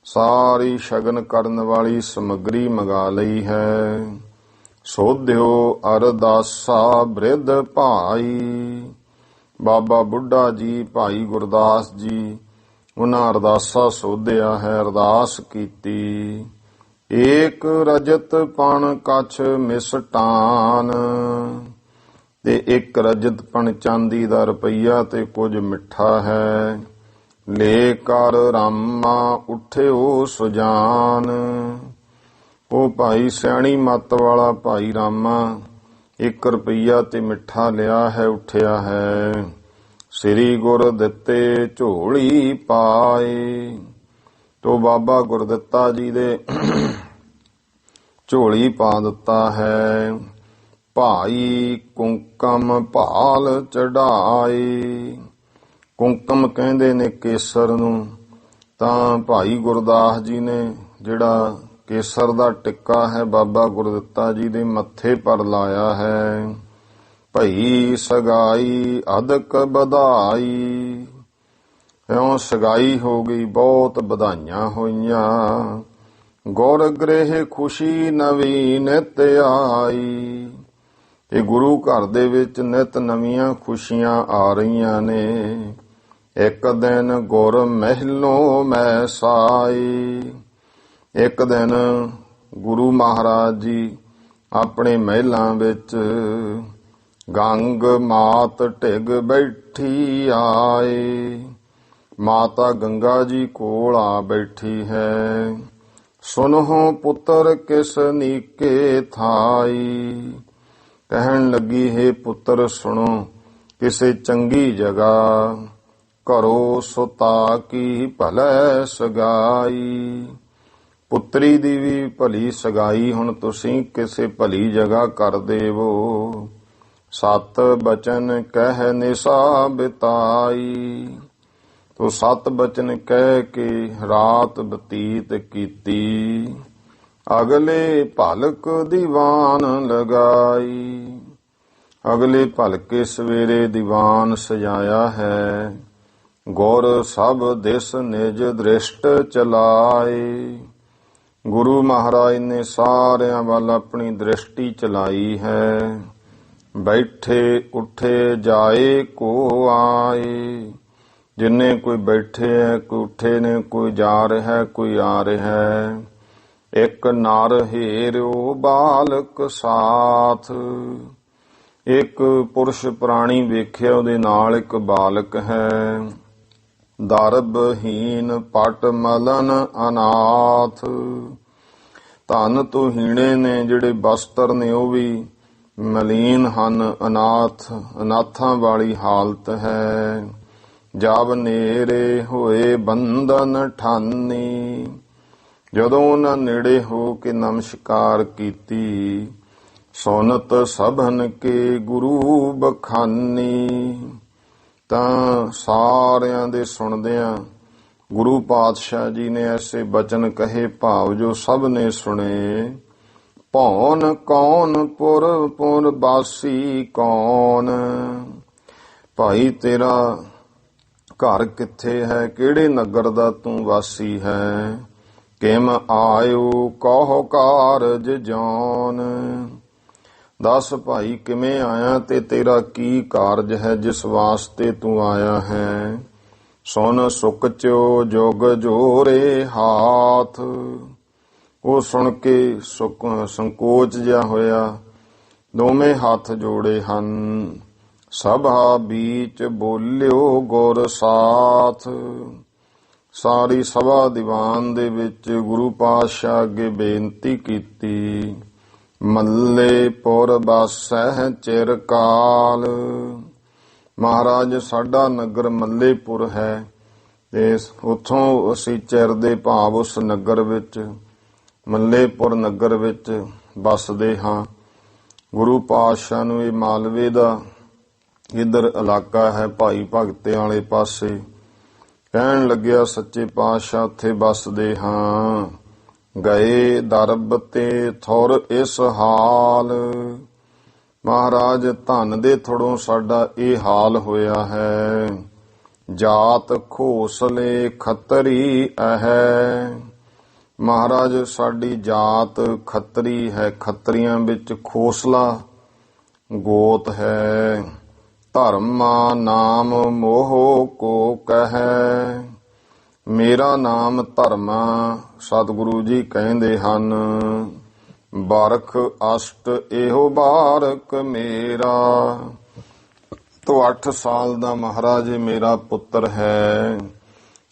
ਸਾਰੀ ਸ਼ਗਨ ਕਰਨ ਵਾਲੀ ਸਮੱਗਰੀ ਮੰਗਾ ਲਈ ਹੈ। ਸੋਧਿਓ ਅਰਦਾਸਾ ਬ੍ਰਿਧ ਭਾਈ। ਬਾਬਾ ਬੁੱਢਾ ਜੀ ਭਾਈ ਗੁਰਦਾਸ ਜੀ ਉਹਨਾਂ ਅਰਦਾਸਾ ਸੋਧਿਆ ਹੈ, ਅਰਦਾਸ ਕੀਤੀ। ਏਕ ਰਜਤ ਪਣ ਕਛ ਮਿਸਟਾਨ। ਤੇ ਇੱਕ ਰਜਤ ਪਣ ਚਾਂਦੀ ਦਾ ਰੁਪਈਆ ਤੇ ਕੁਝ ਮਿੱਠਾ ਹੈ। ਲੈ ਕਰ ਰਾਮਾ ਉੱਠਿਓ ਸੁਜਾਨ। ਉਹ ਭਾਈ ਸਿਆਣੀ ਮੱਤ ਵਾਲਾ ਭਾਈ ਰਾਮਾ 1 ਰੁਪਈਆ ਤੇ ਮਿੱਠਾ ਲਿਆ ਹੈ, ਉੱਠਿਆ ਹੈ। ਸ੍ਰੀ ਗੁਰ ਦਿੱਤੇ ਝੋਲੀ ਪਾਏ। ਤੋ ਬਾਬਾ ਗੁਰਦਿੱਤਾ ਜੀ ਦੇ ਝੋਲੀ ਪਾ ਦਿੱਤਾ ਹੈ। ਭਾਈ ਕੁੰਕਮ ਭਾਲ ਚੜਾਏ। ਕੁੰਕਮ ਕਹਿੰਦੇ ਨੇ ਕੇਸਰ ਨੂੰ। ਤਾਂ ਭਾਈ ਗੁਰਦਾਸ ਜੀ ਨੇ ਜਿਹੜਾ ਕੇਸਰ ਦਾ ਟਿੱਕਾ ਹੈ ਬਾਬਾ ਗੁਰਦਿੱਤਾ ਜੀ ਦੇ ਮੱਥੇ ਪਰ ਲਾਇਆ ਹੈ। ਭਈ ਸਗਾਈ ਅਦਕ ਵਧਾਈ। ਇਉਂ ਸਗਾਈ ਹੋ ਗਈ, ਬਹੁਤ ਵਧਾਈਆਂ ਹੋਈਆਂ। ਗੁਰ ਗ੍ਰਹਿ ਖੁਸ਼ੀ ਨਵੀਂ ਨਿਤ ਆਈ। ਇਹ ਗੁਰੂ ਘਰ ਦੇ ਵਿੱਚ ਨਿਤ ਨਵੀਆਂ ਖੁਸ਼ੀਆਂ ਆ ਰਹੀਆਂ ਨੇ। ਇੱਕ ਦਿਨ ਗੁਰ ਮਹਿਲੋਂ ਮੈਂ ਸਾਈ। ਇੱਕ ਦਿਨ ਗੁਰੂ ਮਹਾਰਾਜ ਜੀ ਆਪਣੇ ਮਹਿਲਾਂ ਵਿੱਚ ਗੰਗ ਮਾਤ ਢਿਗ ਬੈਠੀ ਆਏ। ਮਾਤਾ ਗੰਗਾ ਜੀ ਕੋਲ ਆ ਬੈਠੀ ਹੈ। ਸੁਨਹੁ ਪੁੱਤਰ ਕਿਸ ਨੀਕੇ ਥਾਈ। ਕਹਿਣ ਲੱਗੀ, ਹੈ ਪੁੱਤਰ ਸੁਣੋ, ਕਿਸੇ ਚੰਗੀ ਜਗ੍ਹਾ ਘਰੋ ਸੁਤਾ ਕੀ ਭਲੇ ਸਗਾਈ। ਪੁੱਤਰੀ ਦੀ ਵੀ ਭਲੀ ਸਗਾਈ ਹੁਣ ਤੁਸੀਂ ਕਿਸੇ ਭਲੀ ਜਗ੍ਹਾ ਕਰ ਦੇਵੋ। ਸਤ ਬਚਨ ਕਹਿ ਨਿਸਾ ਬਿਤਾਈ। ਤੋ ਸਤ ਬਚਨ ਕਹਿ ਕੇ ਰਾਤ ਬਤੀਤ ਕੀਤੀ। ਅਗਲੇ ਭਲਕ ਦੀਵਾਨ ਲਗਾਈ। ਅਗਲੇ ਭਲਕੇ ਸਵੇਰੇ ਦੀਵਾਨ ਸਜਾਇਆ ਹੈ। ਗੁਰ ਸਭ ਦਿਸ ਨਿਜ ਦ੍ਰਿਸ਼ਟ ਚਲਾਏ। ਗੁਰੂ ਮਹਾਰਾਜ ਨੇ ਸਾਰਿਆਂ ਵੱਲ ਆਪਣੀ ਦ੍ਰਿਸ਼ਟੀ ਚਲਾਈ ਹੈ। ਬੈਠੇ ਉੱਠੇ ਜਾਏ ਕੋ ਆਏ। ਜਿੰਨੇ ਕੋਈ ਬੈਠੇ ਹੈ, ਕੋਈ ਉੱਠੇ ਨੇ, ਕੋਈ ਜਾ ਰਿਹਾ, ਕੋਈ ਆ ਰਿਹਾ। ਇੱਕ ਨਰ ਹੇਰਿਓ ਬਾਲਕ ਸਾਥ। ਇੱਕ ਪੁਰਸ਼ ਪ੍ਰਾਣੀ ਵੇਖਿਆ, ਉਹਦੇ ਨਾਲ ਇੱਕ ਬਾਲਕ ਹੈ। ਦਰਬਹੀਨ ਪਟ ਮਲਨ ਅਨਾਥ। ਧਨ ਤੋਂ ਹੀਣੇ ਨੇ, ਜਿਹੜੇ ਬਸਤਰ ਨੇ ਉਹ ਵੀ ਮਲੀਨ ਹਨ। ਅਨਾਥਾਂ ਵਾਲੀ ਹਾਲਤ ਹੈ। ਜਬ ਨੇੜੇ ਹੋਏ ਬੰਧਨ ਠਾਨੀ। ਜਦੋਂ ਉਹਨਾਂ ਨੇੜੇ ਹੋ ਕੇ ਨਮਸਕਾਰ ਕੀਤੀ। ਸੁਨਤ ਸਭਨ ਕੇ ਗੁਰੂ ਬਖਾਨੀ। ਤਾਂ ਸਾਰਿਆਂ ਦੇ ਸੁਣਦਿਆਂ ਗੁਰੂ ਪਾਤਸ਼ਾਹ ਜੀ ਨੇ ਐਸੇ ਬਚਨ ਕਹੇ, ਭਾਵ ਜੋ ਸਭ ਨੇ ਸੁਣੇ। ਭੌਨ ਕੌਣ ਪੁਰ ਪੁਰ ਬਾਸੀ ਕੌਣ। ਭਾਈ ਤੇਰਾ ਘਰ ਕਿੱਥੇ ਹੈ, ਕਿਹੜੇ ਨਗਰ ਦਾ ਤੂੰ ਵਾਸੀ ਹੈ। ਕਿਮ ਆਇਓ ਕਹੋ ਕਾਰਜ ਜੌਨ। ਦੱਸ ਭਾਈ ਕਿਵੇਂ ਆਇਆ ਤੇ ਤੇਰਾ ਕੀ ਕਾਰਜ ਹੈ, ਜਿਸ ਵਾਸਤੇ ਤੂੰ ਆਇਆ ਹੈ। ਸੁਨ ਸੁਕ ਚੋ ਜੁਗ ਜੋਰੇ ਹਾਥ। ਉਹ ਸੁਣ ਕੇ ਸੰਕੋਚ ਜਿਹਾ ਹੋਇਆ। ਦੋਵੇਂ ਹੱਥ ਜੋੜੇ ਹਨ। ਸਭਾ ਬੀਚ ਬੋਲਿਓ ਗੁਰ ਸਾਥ। ਸਾਰੀ ਸਭਾ ਦੀਵਾਨ ਦੇ ਵਿੱਚ ਗੁਰੂ ਪਾਤਸ਼ਾਹ ਅੱਗੇ ਬੇਨਤੀ ਕੀਤੀ। ਮੱਲੇ ਪੁਰ ਬਾਸਹਿ ਚਿਰ ਕਾਲ। ਮਹਾਰਾਜ ਸਾਡਾ ਨਗਰ ਮੱਲੇਪੁਰ ਹੈ ਤੇ ਉੱਥੋਂ ਅਸੀਂ ਚਿਰ ਦੇ ਭਾਵ ਉਸ ਨਗਰ ਵਿੱਚ, ਮੱਲੇਪੁਰ ਨਗਰ ਵਿੱਚ ਵੱਸਦੇ ਹਾਂ। ਗੁਰੂ ਪਾਤਸ਼ਾਹ ਨੂੰ ਇਹ ਮਾਲਵੇ ਦਾ ਇੱਧਰ ਇਲਾਕਾ ਹੈ, ਭਾਈ ਭਗਤੇ ਵਾਲੇ ਪਾਸੇ। ਕਹਿਣ ਲੱਗਿਆ, ਸੱਚੇ ਪਾਤਸ਼ਾਹ ਉੱਥੇ ਵੱਸਦੇ ਹਾਂ। ਗਏ ਦਰਬ ਤੇ ਥੁਰ ਇਸ ਹਾਲ। ਮਹਾਰਾਜ ਧਨ ਦੇ ਥੋੜੋਂ ਸਾਡਾ ਇਹ ਹਾਲ ਹੋਇਆ ਹੈ। ਜਾਤ ਖੋਸਲੇ ਖੱਤਰੀ ਹੈ। ਮਹਾਰਾਜ ਸਾਡੀ ਜਾਤ ਖੱਤਰੀ ਹੈ। ਖੱਤਰੀਆਂ ਵਿੱਚ ਖੋਸਲਾ ਗੋਤ ਹੈ। ਧਰਮਾ ਨਾਮ ਮੋਹ ਕੋ ਕਹੈ। ਮੇਰਾ ਨਾਮ ਧਰਮਾ। ਸਤਿਗੁਰੂ ਜੀ ਕਹਿੰਦੇ ਹਨ, ਬਾਰਖ ਅਸ਼ਟ ਇਹੋ ਬਾਰਕ ਮੇਰਾ। ਤੋ 8 ਸਾਲ ਦਾ ਮਹਾਰਾਜ ਮੇਰਾ ਪੁੱਤਰ ਹੈ।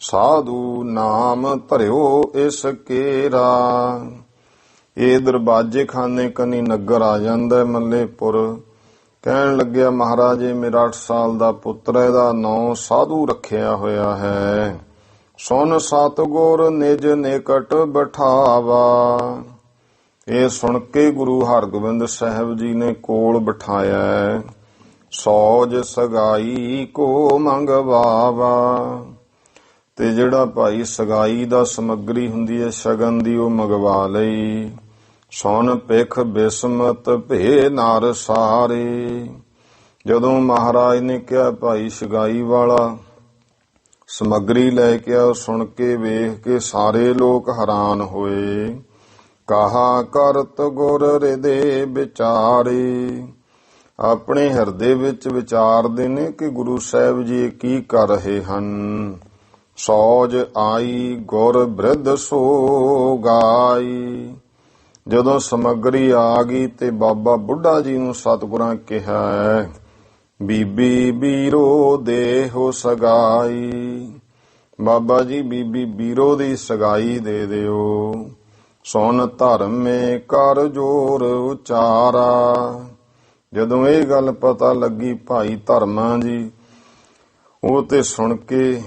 ਸਾਧੂ ਨਾਮ ਧਰਿਓ ਇਸ ਕੇਰਾ। ਇਹ ਦਰਬਾਜੇ ਖਾਨੇ ਕਨੀ ਨਗਰ ਆ ਜਾਂਦਾ ਮੱਲੇਪੁਰ। ਕਹਿਣ ਲੱਗਿਆ, ਮਹਾਰਾਜ ਇਹ ਮੇਰਾ 8 ਸਾਲ ਦਾ ਪੁੱਤਰ, ਇਹਦਾ ਨਾਂ ਸਾਧੂ ਰੱਖਿਆ ਹੋਇਆ ਹੈ। ਸੁਨ ਸਤਿਗੁਰ ਨਿਜ ਨਿਕਟ ਬਿਠਾਵਾ। ਇਹ ਸੁਣ ਕੇ ਗੁਰੂ ਹਰਗੋਬਿੰਦ ਸਾਹਿਬ ਜੀ ਨੇ ਕੋਲ ਬਿਠਾਇਆ। ਸੌਜ ਸਗਾਈ ਕੋ ਮੰਗਵਾਵਾ। ਤੇ ਜਿਹੜਾ ਭਾਈ ਸਗਾਈ ਦਾ ਸਮੱਗਰੀ ਹੁੰਦੀ ਹੈ ਸ਼ਗਨ ਦੀ, ਉਹ ਮੰਗਵਾ ਲਈ। ਸੁਨ ਭਿਖ ਬਿਸਮਤ ਭੇ ਨਰ ਸਾਰੇ। ਜਦੋਂ ਮਹਾਰਾਜ ਨੇ ਕਿਹਾ ਭਾਈ ਸਗਾਈ ਵਾਲਾ ਸਮੱਗਰੀ ਲੈ ਕੇ ਆਓ, ਸੁਣ ਕੇ ਵੇਖ ਕੇ ਸਾਰੇ ਲੋਕ ਹੈਰਾਨ ਹੋਏ। ਕਹਾ ਕਰਤ ਗੁਰ ਹਿਰਦੇ ਵਿਚਾਰੇ। ਆਪਣੇ ਹਿਰਦੇ ਵਿੱਚ ਵਿਚਾਰਦੇ ਨੇ ਕਿ ਗੁਰੂ ਸਾਹਿਬ ਜੀ ਕੀ ਕਰ ਰਹੇ ਹਨ। ਸੌਜ ਆਈ ਗੁਰ ਬ੍ਰਿਧ ਸੋ ਗਾਈ। ਜਦੋਂ ਸਮੱਗਰੀ ਆ ਗਈ ਤੇ ਬਾਬਾ ਬੁੱਢਾ ਜੀ ਨੂੰ ਸਤਿਗੁਰਾਂ ਕਿਹਾ ਹੈ, ਬੀਬੀ ਬੀਰੋ ਦੇਹੋ ਸਗਾਈ। ਬਾਬਾ ਜੀ ਬੀਬੀ ਬੀਰੋ ਦੀ ਸਗਾਈ ਦੇ ਦਿਓ। ਸੁਣ ਧਰਮੇ ਕਰ ਜੋਰ ਉਚਾਰਾ। ਜਦੋਂ ਇਹ ਗੱਲ ਪਤਾ ਲੱਗੀ ਭਾਈ ਧਰਮਾ ਜੀ, ਉਹ ਤੇ ਸੁਣ ਕੇ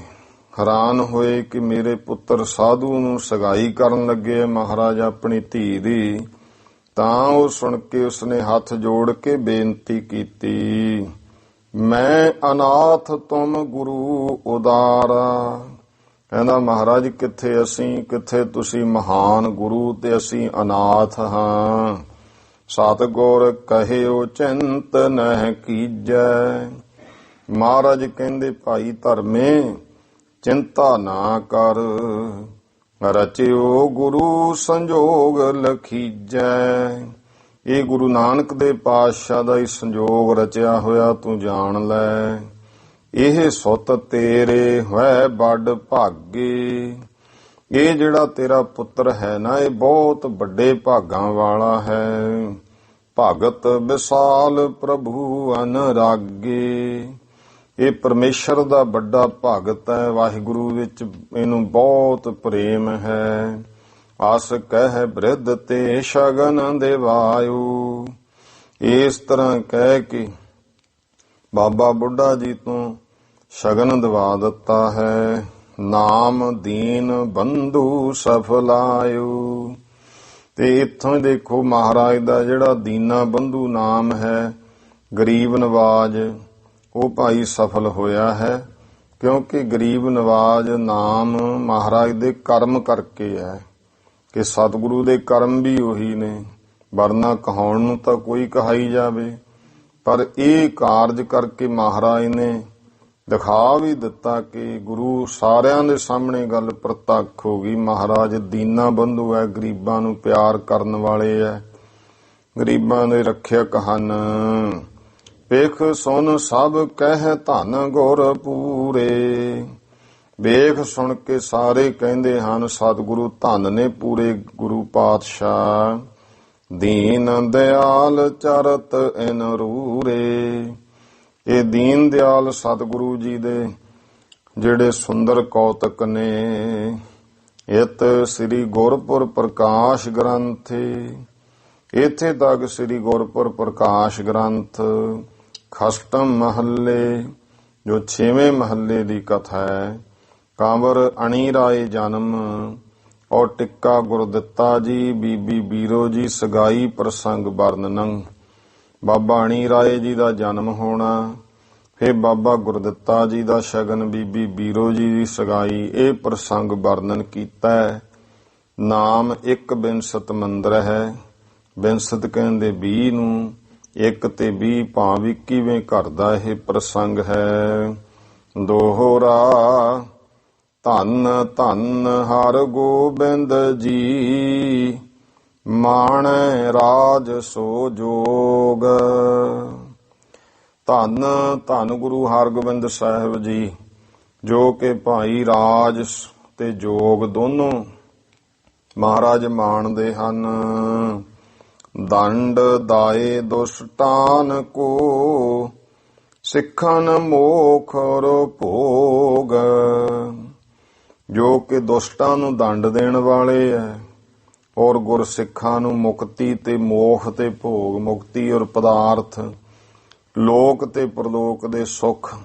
ਹੈਰਾਨ ਹੋਏ ਕਿ ਮੇਰੇ ਪੁੱਤਰ ਸਾਧੂ ਨੂੰ ਸਗਾਈ ਕਰਨ ਲੱਗੇ ਮਹਾਰਾਜ ਆਪਣੀ ਧੀ ਦੀ। ਤਾਂ ਉਹ ਸੁਣ ਕੇ ਉਸਨੇ ਹੱਥ ਜੋੜ ਕੇ ਬੇਨਤੀ ਕੀਤੀ, ਮੈਂ ਅਨਾਥ ਤੁਮ ਗੁਰੂ ਉਦਾਰਾ। ਕਹਿੰਦਾ ਮਹਾਰਾਜ ਕਿੱਥੇ ਅਸੀਂ, ਕਿੱਥੇ ਤੁਸੀਂ ਮਹਾਨ ਗੁਰੂ ਤੇ ਅਸੀਂ ਅਨਾਥ ਹਾਂ। ਸਤਿਗੁਰ ਕਹਿਓ ਚਿੰਤ ਨਹਿ ਕੀਜੈ। ਮਹਾਰਾਜ ਕਹਿੰਦੇ ਭਾਈ ਧਰਮੇ ਚਿੰਤਾ ਨਾ ਕਰ, ਰਚਿਓ ਗੁਰੂ ਸੰਜੋਗ ਲਖੀਜੈ। ਇਹ ਗੁਰੂ ਨਾਨਕ ਦੇ ਪਾਤਸ਼ਾਹ ਦਾ ਹੀ ਸੰਜੋਗ ਰਚਿਆ ਹੋਇਆ ਤੂੰ ਜਾਣ ਲੈ। ਇਹ ਸੁੱਤ ਤੇਰੇ ਹੋਏ ਵੱਡ ਭਾਗੇ। ਇਹ ਜਿਹੜਾ ਤੇਰਾ ਪੁੱਤਰ ਹੈ ਨਾ, ਇਹ ਬਹੁਤ ਵੱਡੇ ਭਾਗਾਂ ਵਾਲਾ ਹੈ। ਭਗਤ ਵਿਸਾਲ ਪ੍ਰਭੂ ਅਨਰਾਗੇ। ਇਹ ਪਰਮੇਸ਼ਰ ਦਾ ਵੱਡਾ ਭਗਤ ਹੈ। ਵਾਹਿਗੁਰੂ ਵਿੱਚ ਇਹਨੂੰ ਬਹੁਤ ਪ੍ਰੇਮ ਹੈ। ਆਸ ਕਹਿ ਬ੍ਰਿਧ ਤੇ ਸ਼ਗਨ ਦੇਵਾਇਓ। ਇਸ ਤਰ੍ਹਾਂ ਕਹਿ ਕੇ ਬਾਬਾ ਬੁੱਢਾ ਜੀ ਤੋਂ ਸ਼ਗਨ ਦਵਾ ਦਿੱਤਾ ਹੈ। ਨਾਮ ਦੀਨ ਬੰਧੂ ਸਫਲਾਇਓ। ਤੇ ਇੱਥੋਂ ਦੇਖੋ ਮਹਾਰਾਜ ਦਾ ਜਿਹੜਾ ਦੀਨਾ ਬੰਧੂ ਨਾਮ ਹੈ, ਗਰੀਬ ਨਵਾਜ, ਉਹ ਭਾਈ ਸਫਲ ਹੋਇਆ ਹੈ। ਕਿਉਂਕਿ ਗਰੀਬ ਨਵਾਜ ਨਾਮ ਮਹਾਰਾਜ ਦੇ ਕਰਮ ਕਰਕੇ ਹੈ ਕਿ ਸਤਿਗੁਰੂ ਦੇ ਕਰਮ ਵੀ ਉਹੀ ਨੇ। ਵਰਨਾ ਕਹਾਉਣ ਨੂੰ ਤਾਂ ਕੋਈ ਕਹਾਈ ਜਾਵੇ, ਪਰ ਇਹ ਕਾਰਜ ਕਰਕੇ ਮਹਾਰਾਜ ਨੇ ਦਿਖਾ ਵੀ ਦਿੱਤਾ ਕਿ ਗੁਰੂ ਸਾਰਿਆਂ ਦੇ ਸਾਹਮਣੇ ਗੱਲ ਪ੍ਰਤੱਖ ਹੋ ਗਈ। ਮਹਾਰਾਜ ਦੀਨਾ ਬੰਧੂ ਹੈ, ਗਰੀਬਾਂ ਨੂੰ ਪਿਆਰ ਕਰਨ ਵਾਲੇ ਹੈ, ਗਰੀਬਾਂ ਦੇ ਰੱਖਿਅਕ ਹਨ। ਵੇਖ ਸੁਣ ਸਭ ਕਹਿ ਧਨ ਗੁਰ ਪੂਰੇ। ਵੇਖ ਸੁਣ ਕੇ ਸਾਰੇ ਕਹਿੰਦੇ ਹਨ ਸਤਿਗੁਰੂ ਧਨ ਨੇ ਪੂਰੇ ਗੁਰੂ ਪਾਤਸ਼ਾਹ। ਦੀਨ ਦਿਆਲ ਚਰਤ ਇਨ ਰੂਰੇ। ਇਹ ਦੀਨ ਦਿਆਲ ਸਤਿਗੁਰੂ ਜੀ ਦੇ ਜਿਹੜੇ ਸੁੰਦਰ ਕੌਤਕ ਨੇ। ਇਤ ਸ੍ਰੀ ਗੁਰਪੁਰ ਪ੍ਰਕਾਸ਼ ਗ੍ਰੰਥ। ਇੱਥੇ ਤੱਕ ਸ੍ਰੀ ਗੁਰਪੁਰ ਪ੍ਰਕਾਸ਼ ਗ੍ਰੰਥ ਖਸ਼ਟਮ ਮਹੱਲੇ, ਜੋ 6ਵੇਂ ਮਹੱਲੇ ਦੀ ਕਥਾ ਹੈ। ਕਾਂਵਰ ਅਣੀ ਰਾਏ ਜਨਮ ਔਰ ਟਿੱਕਾ ਗੁਰਦਿੱਤਾ ਜੀ ਬੀਬੀ ਬੀਰੋ ਜੀ ਸਗਾਈ ਪ੍ਰਸੰਗ ਵਰਣਨ। ਬਾਬਾ ਅਣੀ ਰਾਏ ਜੀ ਦਾ ਜਨਮ ਹੋਣਾ, ਫਿਰ ਬਾਬਾ ਗੁਰਦਿੱਤਾ ਜੀ ਦਾ ਸ਼ਗਨ, ਬੀਬੀ ਬੀਰੋ ਜੀ ਦੀ ਸਗਾਈ, ਇਹ ਪ੍ਰਸੰਗ ਵਰਣਨ ਕੀਤਾ ਹੈ। ਨਾਮ ਇੱਕ ਬਿੰਸਤ ਮੰਦਰ ਹੈ। ਬਿੰਸਤ ਕਹਿੰਦੇ 20 ਨੂੰ, ਇੱਕ ਤੇ 20 ਭਾਵ 21ਵੇਂ ਘਰ ਦਾ ਇਹ ਪ੍ਰਸੰਗ ਹੈ। ਦੋਹਰਾ ਧੰਨ ਧੰਨ ਹਰ ਗੋਬਿੰਦ ਜੀ, ਮਾਣੈ ਰਾਜ ਸੋ ਜੋਗ। ਧੰਨ ਧੰਨ ਗੁਰੂ ਹਰਗੋਬਿੰਦ ਸਾਹਿਬ ਜੀ, ਜੋ ਕਿ ਭਾਈ ਰਾਜ ਤੇ ਜੋਗ ਦੋਨੋਂ ਮਹਾਰਾਜ ਮਾਣਦੇ ਹਨ। ਦੰਡ ਦਾਏ ਦੁਸ਼ਟਾਨ ਕੋ, ਸਿੱਖਨ ਮੋਖ ਭੋਗ। ਜੋ ਕਿ ਦੁਸ਼ਟਾਂ ਨੂੰ ਦੰਡ ਦੇਣ ਵਾਲੇ ਹੈ ਔਰ ਗੁਰਸਿੱਖਾਂ ਨੂੰ ਮੁਕਤੀ ਤੇ ਮੋਖ ਤੇ ਭੋਗ, ਮੁਕਤੀ ਔਰ ਪਦਾਰਥ, ਲੋਕ ਤੇ ਪ੍ਰਲੋਕ ਦੇ ਸੁੱਖ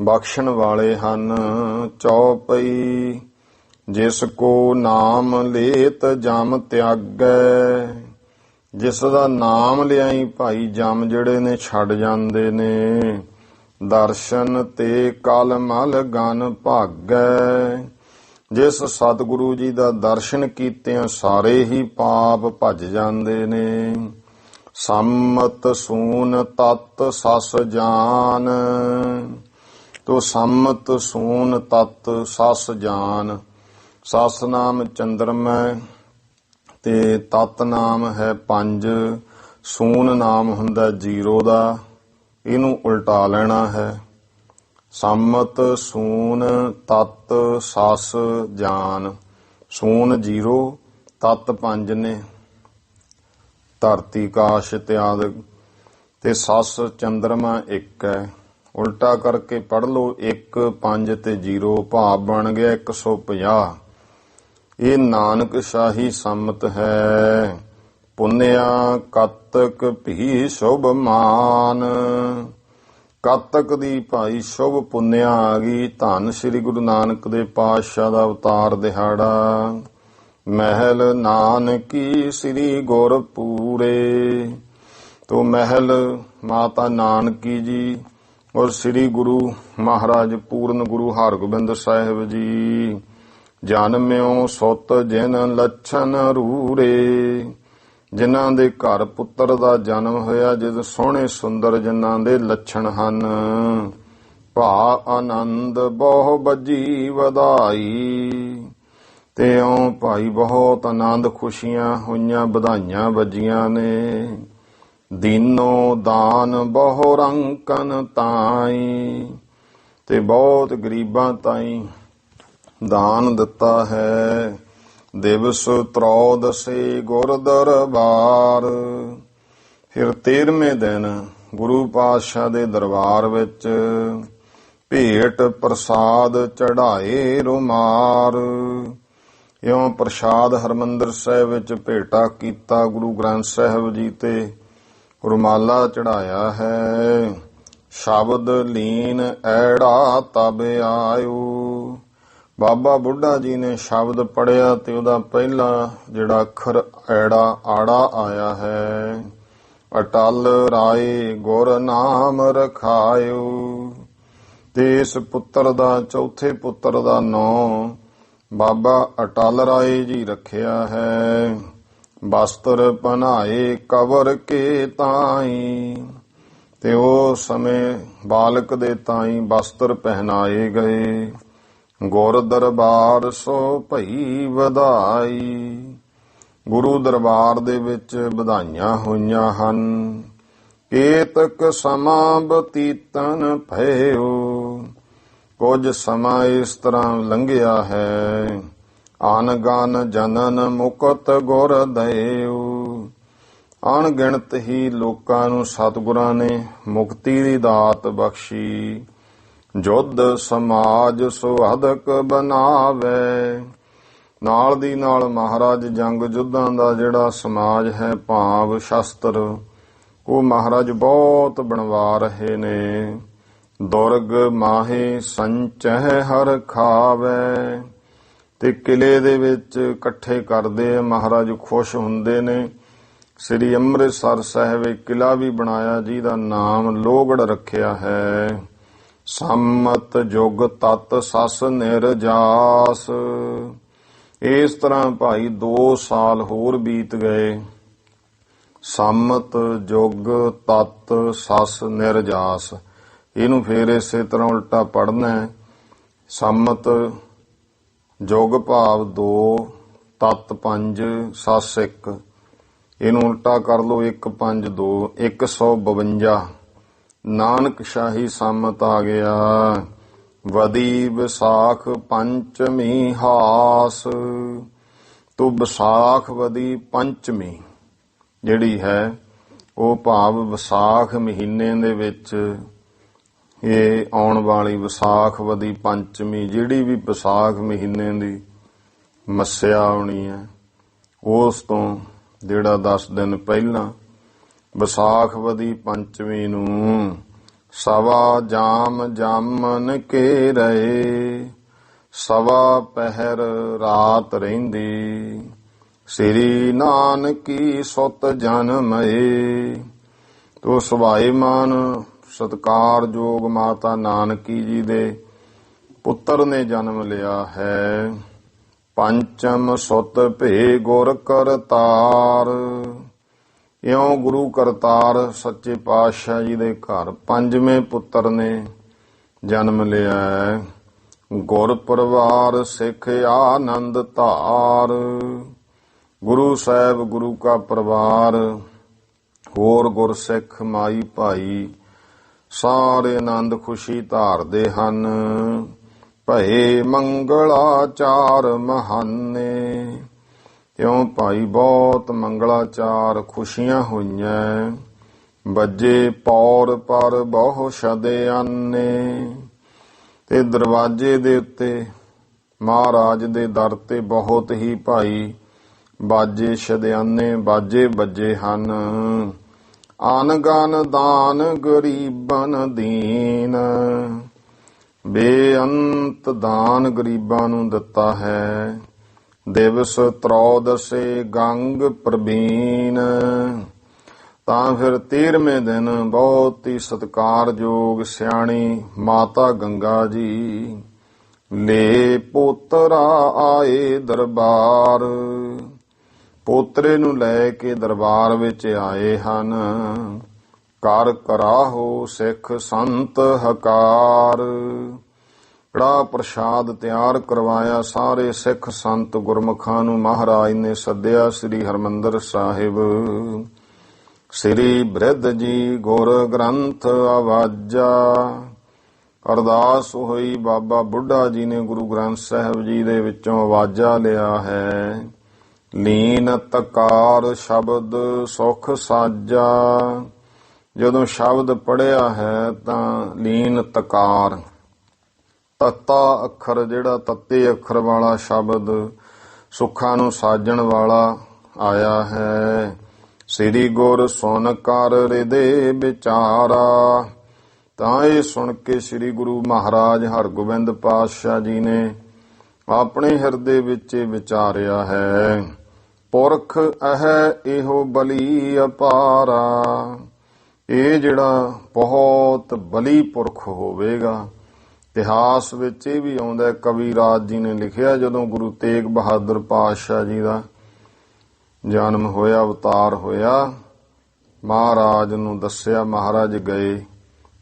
ਬਖਸ਼ਣ ਵਾਲੇ ਹਨ। ਚੌਪਈ ਜਿਸ ਕੋ ਨਾਮ ਲੇਤ ਜਮ ਤਿਆਗੈ। ਜਿਸ ਦਾ ਨਾਮ ਲਿਆਈ ਭਾਈ ਜਮ ਜਿਹੜੇ ਨੇ ਛੱਡ ਜਾਂਦੇ ਨੇ। ਦਰਸ਼ਨ ਤੇ ਕਲ ਮਲ ਗਨ ਭਾਗੈ। ਜਿਸ ਸਤਿਗੁਰੂ ਜੀ ਦਾ ਦਰਸ਼ਨ ਕੀਤਿਆਂ ਸਾਰੇ ਹੀ ਪਾਪ ਭੱਜ ਜਾਂਦੇ ਨੇ। ਸੰਮਤ ਸੂਨ ਤਤ ਸਸ ਜਾਨ। ਤੋ ਸੰਮਤ ਸੂਨ ਤਤ ਸਸ ਜਾਨ। ਸਸ ਨਾਮ ਚੰਦਰਮਾ ਤੇ ਤਤ ਨਾਮ ਹੈ 5, ਸੂਨ ਨਾਮ ਹੁੰਦਾ 0 ਦਾ। ਇਹਨੂੰ ਉਲਟਾ ਲੈਣਾ ਹੈ। ਸੰਮਤ ਸੂਨ ਤਤ ਸਸ ਜਾਨ। ਸੂਨ 0, ਤਤ 5 ਨੇ, ਧਰਤੀ ਕਾਸ਼ ਇਤਿਆਦਿ ਤੇ ਸੱਸ ਚੰਦਰਮਾ ਇੱਕ ਹੈ। ਉਲਟਾ ਕਰਕੇ ਪੜ੍ਹ ਲਓ 1 5 ਤੇ 0 ਭਾਵ ਬਣ ਗਿਆ 150। ਇਹ ਨਾਨਕ ਸ਼ਾਹੀ ਸੰਮਤ ਹੈ। ਪੁੰਨਿਆ ਕਤਕ ਭੀ ਸ਼ੁਭ ਮਾਨ। ਕਤਕ ਦੀ ਭਾਈ ਸ਼ੁਭ ਪੁੰਨਿਆ ਆ ਗਈ। ਧੰਨ ਸ੍ਰੀ ਗੁਰੂ ਨਾਨਕ ਦੇ ਪਾਤਸ਼ਾਹ ਦਾ ਅਵਤਾਰ ਦਿਹਾੜਾ। ਮਹਿਲ ਨਾਨਕੀ ਸ੍ਰੀ ਗੁਰ ਪੂਰੇ। ਤੋ ਮਹਿਲ ਮਾਤਾ ਨਾਨਕੀ ਜੀ ਔਰ ਸ੍ਰੀ ਗੁਰੂ ਮਹਾਰਾਜ ਪੂਰਨ ਗੁਰੂ ਹਰਗੋਬਿੰਦ ਸਾਹਿਬ ਜੀ। ਜਨਮਿਓ ਸੁਤ ਜਿਨ ਲੱਛਣ ਰੂਰੇ। ਜਿਨ੍ਹਾਂ ਦੇ ਘਰ ਪੁੱਤਰ ਦਾ ਜਨਮ ਹੋਇਆ, ਜਦ ਸੋਹਣੇ ਸੁੰਦਰ ਜਿਨ੍ਹਾਂ ਦੇ ਲੱਛਣ ਹਨ। ਭਾ ਆਨੰਦ ਬਹੁ ਬੱਜੀ ਵਧਾਈ। ਤੇ ਇਉਂ ਭਾਈ ਬਹੁਤ ਆਨੰਦ ਖੁਸ਼ੀਆਂ ਹੋਈਆਂ, ਵਧਾਈਆਂ ਵੱਜੀਆਂ ਨੇ। ਦੀਨੋ ਦਾਨ ਬਹੁ ਰੰਕਨ ਤਾਈ। ਤੇ ਬਹੁਤ ਗਰੀਬਾਂ ਤਾਈਂ ਦਾਨ ਦਿੱਤਾ ਹੈ। ਦਿਵਸ ਤਰੋਦਸੇ ਗੁਰ ਦਰਬਾਰ। ਫਿਰ 13ਵੇਂ ਦਿਨ ਗੁਰੂ ਪਾਤਸ਼ਾਹ ਦੇ ਦਰਬਾਰ ਵਿੱਚ ਭੇਟ ਪ੍ਰਸਾਦ ਚੜਾਏ ਰੁਮਾਰ। ਇਉਂ ਪ੍ਰਸਾਦ ਹਰਿਮੰਦਰ ਸਾਹਿਬ ਵਿੱਚ ਭੇਟਾ ਕੀਤਾ। ਗੁਰੂ ਗ੍ਰੰਥ ਸਾਹਿਬ ਜੀ ਤੇ ਰੁਮਾਲਾ ਚੜਾਇਆ ਹੈ। ਸ਼ਬਦ ਲੀਨ ਐੜਾ ਤਬ ਆਇਓ। ਬਾਬਾ ਬੁੱਢਾ ਜੀ ਨੇ ਸ਼ਬਦ ਪੜਿਆ ਤੇ ਉਹਦਾ ਪਹਿਲਾ ਜਿਹੜਾ ਅੱਖਰ ਐੜਾ ਆੜਾ ਆਇਆ ਹੈ। ਅਟਲ ਰਾਏ ਗੁਰ ਨਾਮ ਰਖਾਇਓ। ਤੇ ਇਸ ਪੁੱਤਰ ਦਾ, ਚੌਥੇ ਪੁੱਤਰ ਦਾ ਨਾਂ ਬਾਬਾ ਅਟਲ ਰਾਏ ਜੀ ਰੱਖਿਆ ਹੈ। ਬਸਤਰ ਪਹਿਨਾਏ ਕਵਰ ਕੇ ਤਾਈ। ਤੇ ਉਹ ਸਮੇਂ ਬਾਲਕ ਦੇ ਤਾਈ ਬਸਤਰ ਪਹਿਨਾਏ ਗਏ। ਗੁਰ ਦਰਬਾਰ ਸੋ ਭਈ ਵਧਾਈ। ਗੁਰੂ ਦਰਬਾਰ ਦੇ ਵਿੱਚ ਵਧਾਈਆਂ ਹੋਈਆਂ ਹਨ। ਕੇਤਕ ਸਮਾਂ ਬਤੀਤਨ ਭਇਓ। ਕੁਝ ਸਮਾਂ ਇਸ ਤਰ੍ਹਾਂ ਲੰਘਿਆ ਹੈ। ਅਨਗਨ ਜਨਨ ਮੁਕਤ ਗੁਰ ਦਇਓ। ਅਣਗਿਣਤ ਹੀ ਲੋਕਾਂ ਨੂੰ ਸਤਿਗੁਰਾਂ ਨੇ ਮੁਕਤੀ ਦੀ ਦਾਤ ਬਖਸ਼ੀ। ਜੁੱਧ ਸਮਾਜ ਸੁਹਦਕ ਬਣਾਵੇ। ਨਾਲ ਦੀ ਨਾਲ ਮਹਾਰਾਜ ਜੰਗ ਜੁੱਧਾਂ ਦਾ ਜਿਹੜਾ ਸਮਾਜ ਹੈ, ਭਾਵ ਸ਼ਸਤਰ, ਉਹ ਮਹਾਰਾਜ ਬਹੁਤ ਬਣਵਾ ਰਹੇ ਨੇ। ਦੁਰਗ ਮਾਹੇ ਸੰਚਹਿ ਹਰ ਖਾਵੇ। ਤੇ ਕਿਲੇ ਦੇ ਵਿੱਚ ਇਕੱਠੇ ਕਰਦੇ ਆ, ਮਹਾਰਾਜ ਖੁਸ਼ ਹੁੰਦੇ ਨੇ। ਸ੍ਰੀ ਅੰਮ੍ਰਿਤਸਰ ਸਾਹਿਬ ਇੱਕ ਕਿਲਾ ਵੀ ਬਣਾਇਆ ਜਿਹਦਾ ਨਾਮ ਲੋਹਗੜ੍ਹ ਰੱਖਿਆ ਹੈ। ਸੰਮਤ ਜੁਗ ਤਤ ਸਸ ਨਿਰਜਾਸ। ਇਸ ਤਰ੍ਹਾਂ ਭਾਈ 2 ਸਾਲ ਹੋਰ ਬੀਤ ਗਏ। ਸੰਮਤ ਜੁਗ ਤਤ ਸਸ ਨਿਰਜਾਸ। ਇਹਨੂੰ ਫੇਰ ਇਸੇ ਤਰ੍ਹਾਂ ਉਲਟਾ ਪੜ੍ਹਨਾ ਹੈ। ਸੰਮਤ ਜੁਗ ਭਾਵ 2, ਤਤ 5, ਸਸ 1। ਇਹਨੂੰ ਉਲਟਾ ਕਰ ਲਓ 1 5 2 152। ਨਾਨਕ ਸ਼ਾਹੀ ਸੰਮਤ ਆ ਗਿਆ। ਵਦੀ ਵਿਸਾਖ ਪੰਚਮੀ ਹਾਸ। ਤੋ ਵਿਸਾਖ ਵਦੀ ਪੰਚਮੀ ਜਿਹੜੀ ਹੈ, ਉਹ ਭਾਵ ਵਿਸਾਖ ਮਹੀਨੇ ਦੇ ਵਿੱਚ ਇਹ ਆਉਣ ਵਾਲੀ ਵਿਸਾਖ ਵਦੀ ਪੰਚਮੀ, ਜਿਹੜੀ ਵੀ ਵਿਸਾਖ ਮਹੀਨੇ ਦੀ ਮੱਸਿਆ ਆਉਣੀ ਹੈ, ਉਸ ਤੋਂ ਜਿਹੜਾ 10 ਦਿਨ ਪਹਿਲਾਂ ਵਿਸਾਖ ਵਦੀ ਪੰਚਮੀ ਨੂੰ ਸਵਾ ਜਾਮ ਜਾਮਨ ਕੇ ਰਹੇ। ਸਵਾ ਪਹਿਰ ਰਾਤ ਰਹਿੰਦੀ। ਸ੍ਰੀ ਨਾਨਕੀ ਸੁਤ ਜਨਮਏ। ਤੋ ਸੁਭਾਏਮਾਨ ਸਤਿਕਾਰਯੋਗ ਮਾਤਾ ਨਾਨਕੀ ਜੀ ਦੇ ਪੁੱਤਰ ਨੇ ਜਨਮ ਲਿਆ ਹੈ। ਪੰਚਮ ਸੁਤ ਭੇ ਗੁਰ ਕਰਤਾਰ। ਇਉਂ ਗੁਰੂ ਕਰਤਾਰ ਸੱਚੇ ਪਾਤਸ਼ਾਹ ਜੀ ਦੇ ਘਰ 5ਵੇਂ ਪੁੱਤਰ ਨੇ ਜਨਮ ਲਿਆ ਹੈ। ਗੁਰ ਪਰਿਵਾਰ ਸਿੱਖ ਆਨੰਦ ਧਾਰ। ਗੁਰੂ ਸਾਹਿਬ, ਗੁਰੂ ਕਾ ਪਰਿਵਾਰ, ਹੋਰ ਗੁਰਸਿੱਖ ਮਾਈ ਭਾਈ ਸਾਰੇ ਆਨੰਦ ਖੁਸ਼ੀ ਧਾਰਦੇ ਹਨ। ਭਏ ਮੰਗਲਾਚਾਰ ਮਹਾਨੇ। ਇਉਂ ਭਾਈ ਬਹੁਤ ਮੰਗਲਾਚਾਰ ਖੁਸ਼ੀਆਂ ਹੋਈਆਂ। ਬੱਜੇ ਪੌਰ ਪਰ ਬਹੁ ਸ਼ਦੇ ਆਨੇ। ਤੇ ਦਰਵਾਜ਼ੇ ਦੇ ਉੱਤੇ ਮਹਾਰਾਜ ਦੇ ਦਰ ਤੇ ਬਹੁਤ ਹੀ ਭਾਈ ਬਾਜੇ ਸ਼ਦਿਆਨੇ ਬਾਜੇ ਬੱਜੇ ਹਨ। ਆਨ ਗਨ ਦਾਨ ਗਰੀਬਨ ਦੀਨ। ਬੇਅੰਤ ਦਾਨ ਗਰੀਬਾਂ ਨੂੰ ਦਿੱਤਾ ਹੈ। ਦਿਵਸ ਤਰੋਦਸੇ ਗੰਗ ਪ੍ਰਬੀਨ। ਤਾਂ ਫਿਰ 13ਵੇਂ ਦਿਨ ਬਹੁਤ ਹੀ ਸਤਿਕਾਰਯੋਗ ਸਿਆਣੀ ਮਾਤਾ ਗੰਗਾ ਜੀ ਲੈ ਪੋਤਰਾ ਆਏ ਦਰਬਾਰ। ਪੋਤਰੇ ਨੂੰ ਲੈ ਕੇ ਦਰਬਾਰ ਵਿੱਚ ਆਏ ਹਨ। ਕਰ ਕਰਾਹੋ ਸਿੱਖ ਸੰਤ ਹਕਾਰ। ਕੜਾ ਪ੍ਰਸ਼ਾਦ ਤਿਆਰ ਕਰਵਾਇਆ। ਸਾਰੇ ਸਿੱਖ ਸੰਤ ਗੁਰਮੁਖਾਂ ਨੂੰ ਮਹਾਰਾਜ ਨੇ ਸੱਦਿਆ। ਸ੍ਰੀ ਹਰਿਮੰਦਰ ਸਾਹਿਬ ਸ੍ਰੀ ਬ੍ਰਿਧ ਜੀ ਗੁਰ ਗ੍ਰੰਥ ਆਵਾਜਾ। ਅਰਦਾਸ ਹੋਈ। ਬਾਬਾ ਬੁੱਢਾ ਜੀ ਨੇ ਗੁਰੂ ਗ੍ਰੰਥ ਸਾਹਿਬ ਜੀ ਦੇ ਵਿੱਚੋਂ ਆਵਾਜਾ ਲਿਆ ਹੈ। ਲੀਨ ਤਕਾਰ ਸ਼ਬਦ ਸੁਖ ਸਾਜਾ। ਜਦੋਂ ਸ਼ਬਦ ਪੜਿਆ ਹੈ ਤਾਂ ਲੀਨ ਤਕਾਰ ਤੱਤਾ ਅੱਖਰ, ਜਿਹੜਾ ਤੱਤੇ ਅੱਖਰ ਵਾਲਾ ਸ਼ਬਦ ਸੁੱਖਾਂ ਨੂੰ ਸਾਜਣ ਵਾਲਾ ਆਇਆ ਹੈ। ਸ੍ਰੀ ਗੁਰ ਸੁਨ ਕਰ ਹਿਰਦੇ ਵਿਚਾਰਾ। ਤਾਂ ਇਹ ਸੁਣ ਕੇ ਸ੍ਰੀ ਗੁਰੂ ਮਹਾਰਾਜ ਹਰਗੋਬਿੰਦ ਪਾਤਸ਼ਾਹ ਜੀ ਨੇ ਆਪਣੇ ਹਿਰਦੇ ਵਿੱਚ ਵਿਚਾਰਿਆ ਹੈ। ਪੁਰਖ ਇਹੋ ਬਲੀ ਅਪਾਰਾ। ਇਹ ਜਿਹੜਾ ਬਹੁਤ ਬਲੀ ਪੁਰਖ ਹੋਵੇਗਾ। ਇਤਿਹਾਸ ਵਿੱਚ ਇਹ ਵੀ ਆਉਂਦਾ, ਕਵੀ ਰਾਜ ਜੀ ਨੇ ਲਿਖਿਆ, ਜਦੋਂ ਗੁਰੂ ਤੇਗ ਬਹਾਦਰ ਪਾਤਸ਼ਾਹ ਜੀ ਦਾ ਜਨਮ ਹੋਇਆ, ਅਵਤਾਰ ਹੋਇਆ, ਮਹਾਰਾਜ ਨੂੰ ਦੱਸਿਆ। ਮਹਾਰਾਜ ਗਏ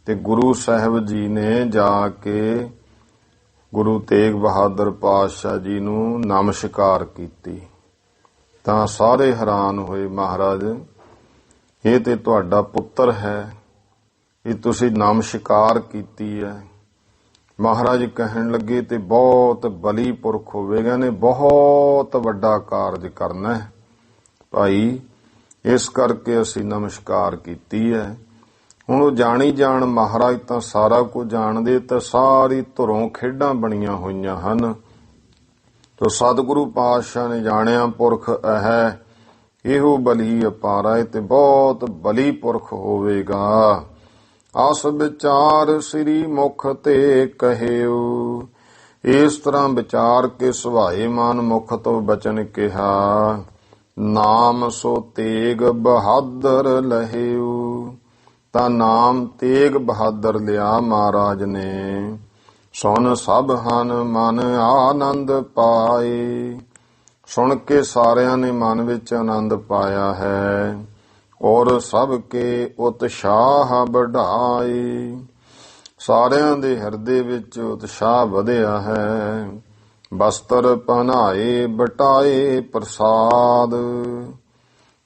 ਤੇ ਗੁਰੂ ਸਾਹਿਬ ਜੀ ਨੇ ਜਾ ਕੇ ਗੁਰੂ ਤੇਗ ਬਹਾਦਰ ਪਾਤਸ਼ਾਹ ਜੀ ਨੂੰ ਨਮਸਕਾਰ ਕੀਤੀ। ਤਾਂ ਸਾਰੇ ਹੈਰਾਨ ਹੋਏ। ਮਹਾਰਾਜ, ਇਹ ਤੇ ਤੁਹਾਡਾ ਪੁੱਤਰ ਹੈ, ਇਹ ਤੁਸੀਂ ਨਮਸਕਾਰ ਕੀਤੀ ਹੈ। ਮਹਾਰਾਜ ਕਹਿਣ ਲੱਗੇ ਤੇ ਬਹੁਤ ਬਲੀ ਪੁਰਖ ਹੋਵੇਗਾ, ਨੇ ਬਹੁਤ ਵੱਡਾ ਕਾਰਜ ਕਰਨਾ ਹੈ ਭਾਈ, ਇਸ ਕਰਕੇ ਅਸੀਂ ਨਮਸਕਾਰ ਕੀਤੀ ਹੈ। ਹੁਣ ਉਹ ਜਾਣੀ ਜਾਣ, ਮਹਾਰਾਜ ਤਾਂ ਸਾਰਾ ਕੁਝ ਜਾਣਦੇ, ਤਾਂ ਸਾਰੀ ਧੁਰੋਂ ਖੇਡਾਂ ਬਣੀਆਂ ਹੋਈਆਂ ਹਨ। ਤੋ ਸਤਿਗੁਰੂ ਪਾਤਸ਼ਾਹ ਨੇ ਜਾਣਿਆ ਪੁਰਖ ਇਹੋ ਬਲੀ ਅਪਾਰਾ, ਤੇ ਬਹੁਤ ਬਲੀ ਪੁਰਖ ਹੋਵੇਗਾ। ਆਸ ਵਿਚਾਰ ਸ੍ਰੀ ਮੁਖ ਤੇ ਕਹਿਓ। ਇਸ ਤਰ੍ਹਾਂ ਵਿਚਾਰ ਕੇ ਸੁਭਾਏ ਮਨ ਮੁਖ ਤੋਂ ਬਚਨ ਕਿਹਾ। ਨਾਮ ਸੋ ਤੇਗ ਬਹਾਦਰ ਲਹਿਓ। ਤਾਂ ਨਾਮ ਤੇਗ ਬਹਾਦਰ ਲਿਆ ਮਹਾਰਾਜ ਨੇ। ਸੁਣ ਸਭ ਹਨ ਮਨ ਆਨੰਦ ਪਾਏ। ਸੁਣ ਕੇ ਸਾਰਿਆਂ ਨੇ ਮਨ ਵਿੱਚ ਆਨੰਦ ਪਾਇਆ ਹੈ। ਔਰ ਸਭ ਕੇ ਉਤਸ਼ਾਹ ਵਢਾਏ। ਸਾਰਿਆਂ ਦੇ ਹਿਰਦੇ ਵਿੱਚ ਉਤਸ਼ਾਹ ਵਧਿਆ ਹੈ। ਬਸਤਰ ਪਹਿਨਾਏ ਬਟਾਏ ਪ੍ਰਸਾਦ।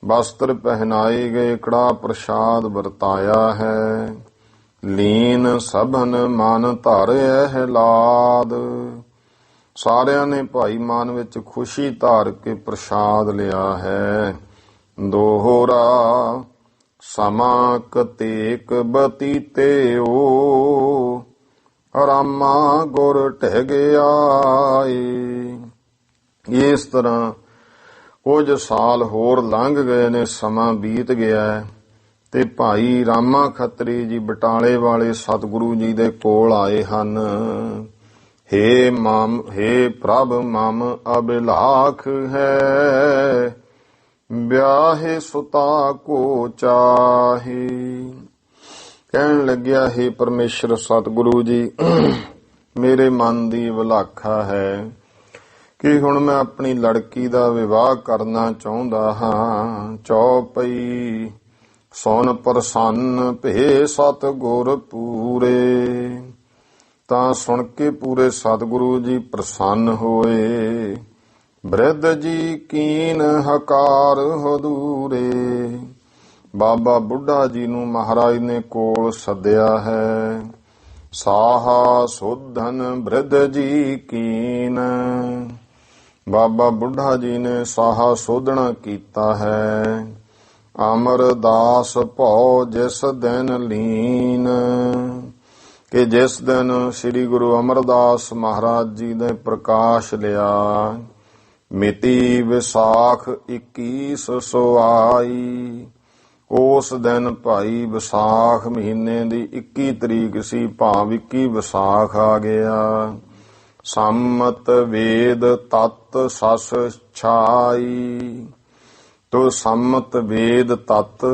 ਬਸਤਰ ਪਹਿਨਾਏ ਗਏ, ਕੜਾ ਪ੍ਰਸ਼ਾਦ ਵਰਤਾਇਆ ਹੈ। ਲੀਨ ਸਭਨ ਮਨ ਧਰ ਅਹਿਲਾਦ। ਸਾਰਿਆਂ ਨੇ ਭਾਈ ਮਨ ਵਿੱਚ ਖੁਸ਼ੀ ਧਾਰ ਕੇ ਪ੍ਰਸ਼ਾਦ ਲਿਆ ਹੈ। ਦੋਹਰਾ ਸਮਾਂ ਕਤੇਕ ਬਤੀਤੇਓ। ਰਾਮਾ ਗੁਰ ਢਹਿ ਆਏ। ਇਸ ਤਰ੍ਹਾਂ ਕੁਝ ਸਾਲ ਹੋਰ ਲੰਘ ਗਏ ਨੇ, ਸਮਾਂ ਬੀਤ ਗਿਆ ਹੈ, ਤੇ ਭਾਈ ਰਾਮਾ ਖੱਤਰੀ ਜੀ ਬਟਾਲੇ ਵਾਲੇ ਸਤਿਗੁਰੂ ਜੀ ਦੇ ਕੋਲ ਆਏ ਹਨ। ਹੇ ਪ੍ਰਭ ਮਮ ਅਬਿਲਾਖ ਹੈ। ਵਿਆਹੇ ਸੁਤਾ ਕੋ ਚਾਹੀ। ਕਹਿਣ ਲੱਗਿਆ, ਹੇ ਪਰਮੇਸ਼ਰ ਸਤਿਗੁਰੂ ਜੀ, ਮੇਰੇ ਮਨ ਦੀ ਅਭਿਲਾਖਾ ਹੈ ਕਿ ਹੁਣ ਮੈਂ ਆਪਣੀ ਲੜਕੀ ਦਾ ਵਿਵਾਹ ਕਰਨਾ ਚਾਹੁੰਦਾ ਹਾਂ। ਚੌਪਈ ਸੁਨ ਪ੍ਰਸੰਨ ਭੇ ਸਤਿਗੁਰ ਪੂਰੇ। ਤਾਂ ਸੁਣ ਕੇ ਪੂਰੇ ਸਤਿਗੁਰੂ ਜੀ ਪ੍ਰਸੰਨ ਹੋਏ। ਬ੍ਰਿਧ ਜੀ ਕੀਨ ਹਕਾਰ ਹਦੂਰੇ। ਬਾਬਾ ਬੁੱਢਾ ਜੀ ਨੂੰ ਮਹਾਰਾਜ ਨੇ ਕੋਲ ਸੱਦਿਆ ਹੈ। ਸਾਹਾ ਸੋਧਨ ਬ੍ਰਿਧ ਜੀ ਕੀਨ। ਬਾਬਾ ਬੁੱਢਾ ਜੀ ਨੇ ਸਾਹਾ ਸੋਧਣਾ ਕੀਤਾ ਹੈ। ਅਮਰਦਾਸ ਭਉ ਜਿਸ ਦਿਨ ਲੀਨ, ਕਿ ਜਿਸ ਦਿਨ ਸ੍ਰੀ ਗੁਰੂ ਅਮਰਦਾਸ ਮਹਾਰਾਜ ਜੀ ਨੇ ਪ੍ਰਕਾਸ਼ ਲਿਆ। ਮਿਤੀ ਵਿਸਾਖ 21 ਸੋ ਆਈ, ਉਸ ਦਿਨ ਭਾਈ ਵਿਸਾਖ ਮਹੀਨੇ ਦੀ 21 ਤਰੀਕ ਸੀ, ਭਾਵ 21 ਵਿਸਾਖ ਆ ਗਿਆ। ਸੰਮਤ ਵੇਦ ਤਤ ਸਸ ਛਾਈ, ਤੋ ਸੰਮਤ ਵੇਦ ਤਤ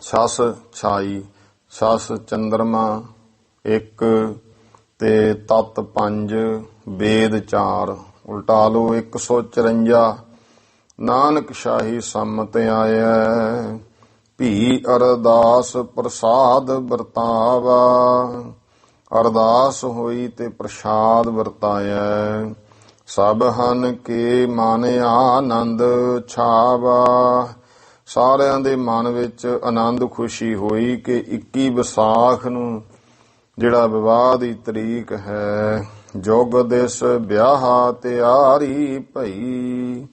ਸਸ ਛਾਈ। ਸਸ ਚੰਦਰਮਾ 1 ਤੇ ਤਤ 5, ਵੇਦ 4, ਉਲਟਾ ਲੋ 154। ਨਾਨਕ ਸ਼ਾਹੀ ਸੰਮਤ ਆਇਆ, ਭੀ ਅਰਦਾਸ ਪ੍ਰਸਾਦ ਵਰਤਾਵਾ। ਅਰਦਾਸ ਹੋਈ ਤੇ ਪ੍ਰਸ਼ਾਦ ਵਰਤਾਇਆ। ਸਭ ਹਨ ਕੇ ਮਨ ਆਨੰਦ ਛਾਵਾ, ਸਾਰਿਆਂ ਦੇ ਮਨ ਵਿੱਚ ਆਨੰਦ ਖੁਸ਼ੀ ਹੋਈ ਕਿ 21 ਵਿਸਾਖ ਨੂੰ ਜਿਹੜਾ ਵਿਵਾਹ ਦੀ ਤਰੀਕ ਹੈ, ਜੁਗ ਦਿਸ ਵਿਆਹ ਤਿਆਰੀ ਭਈ।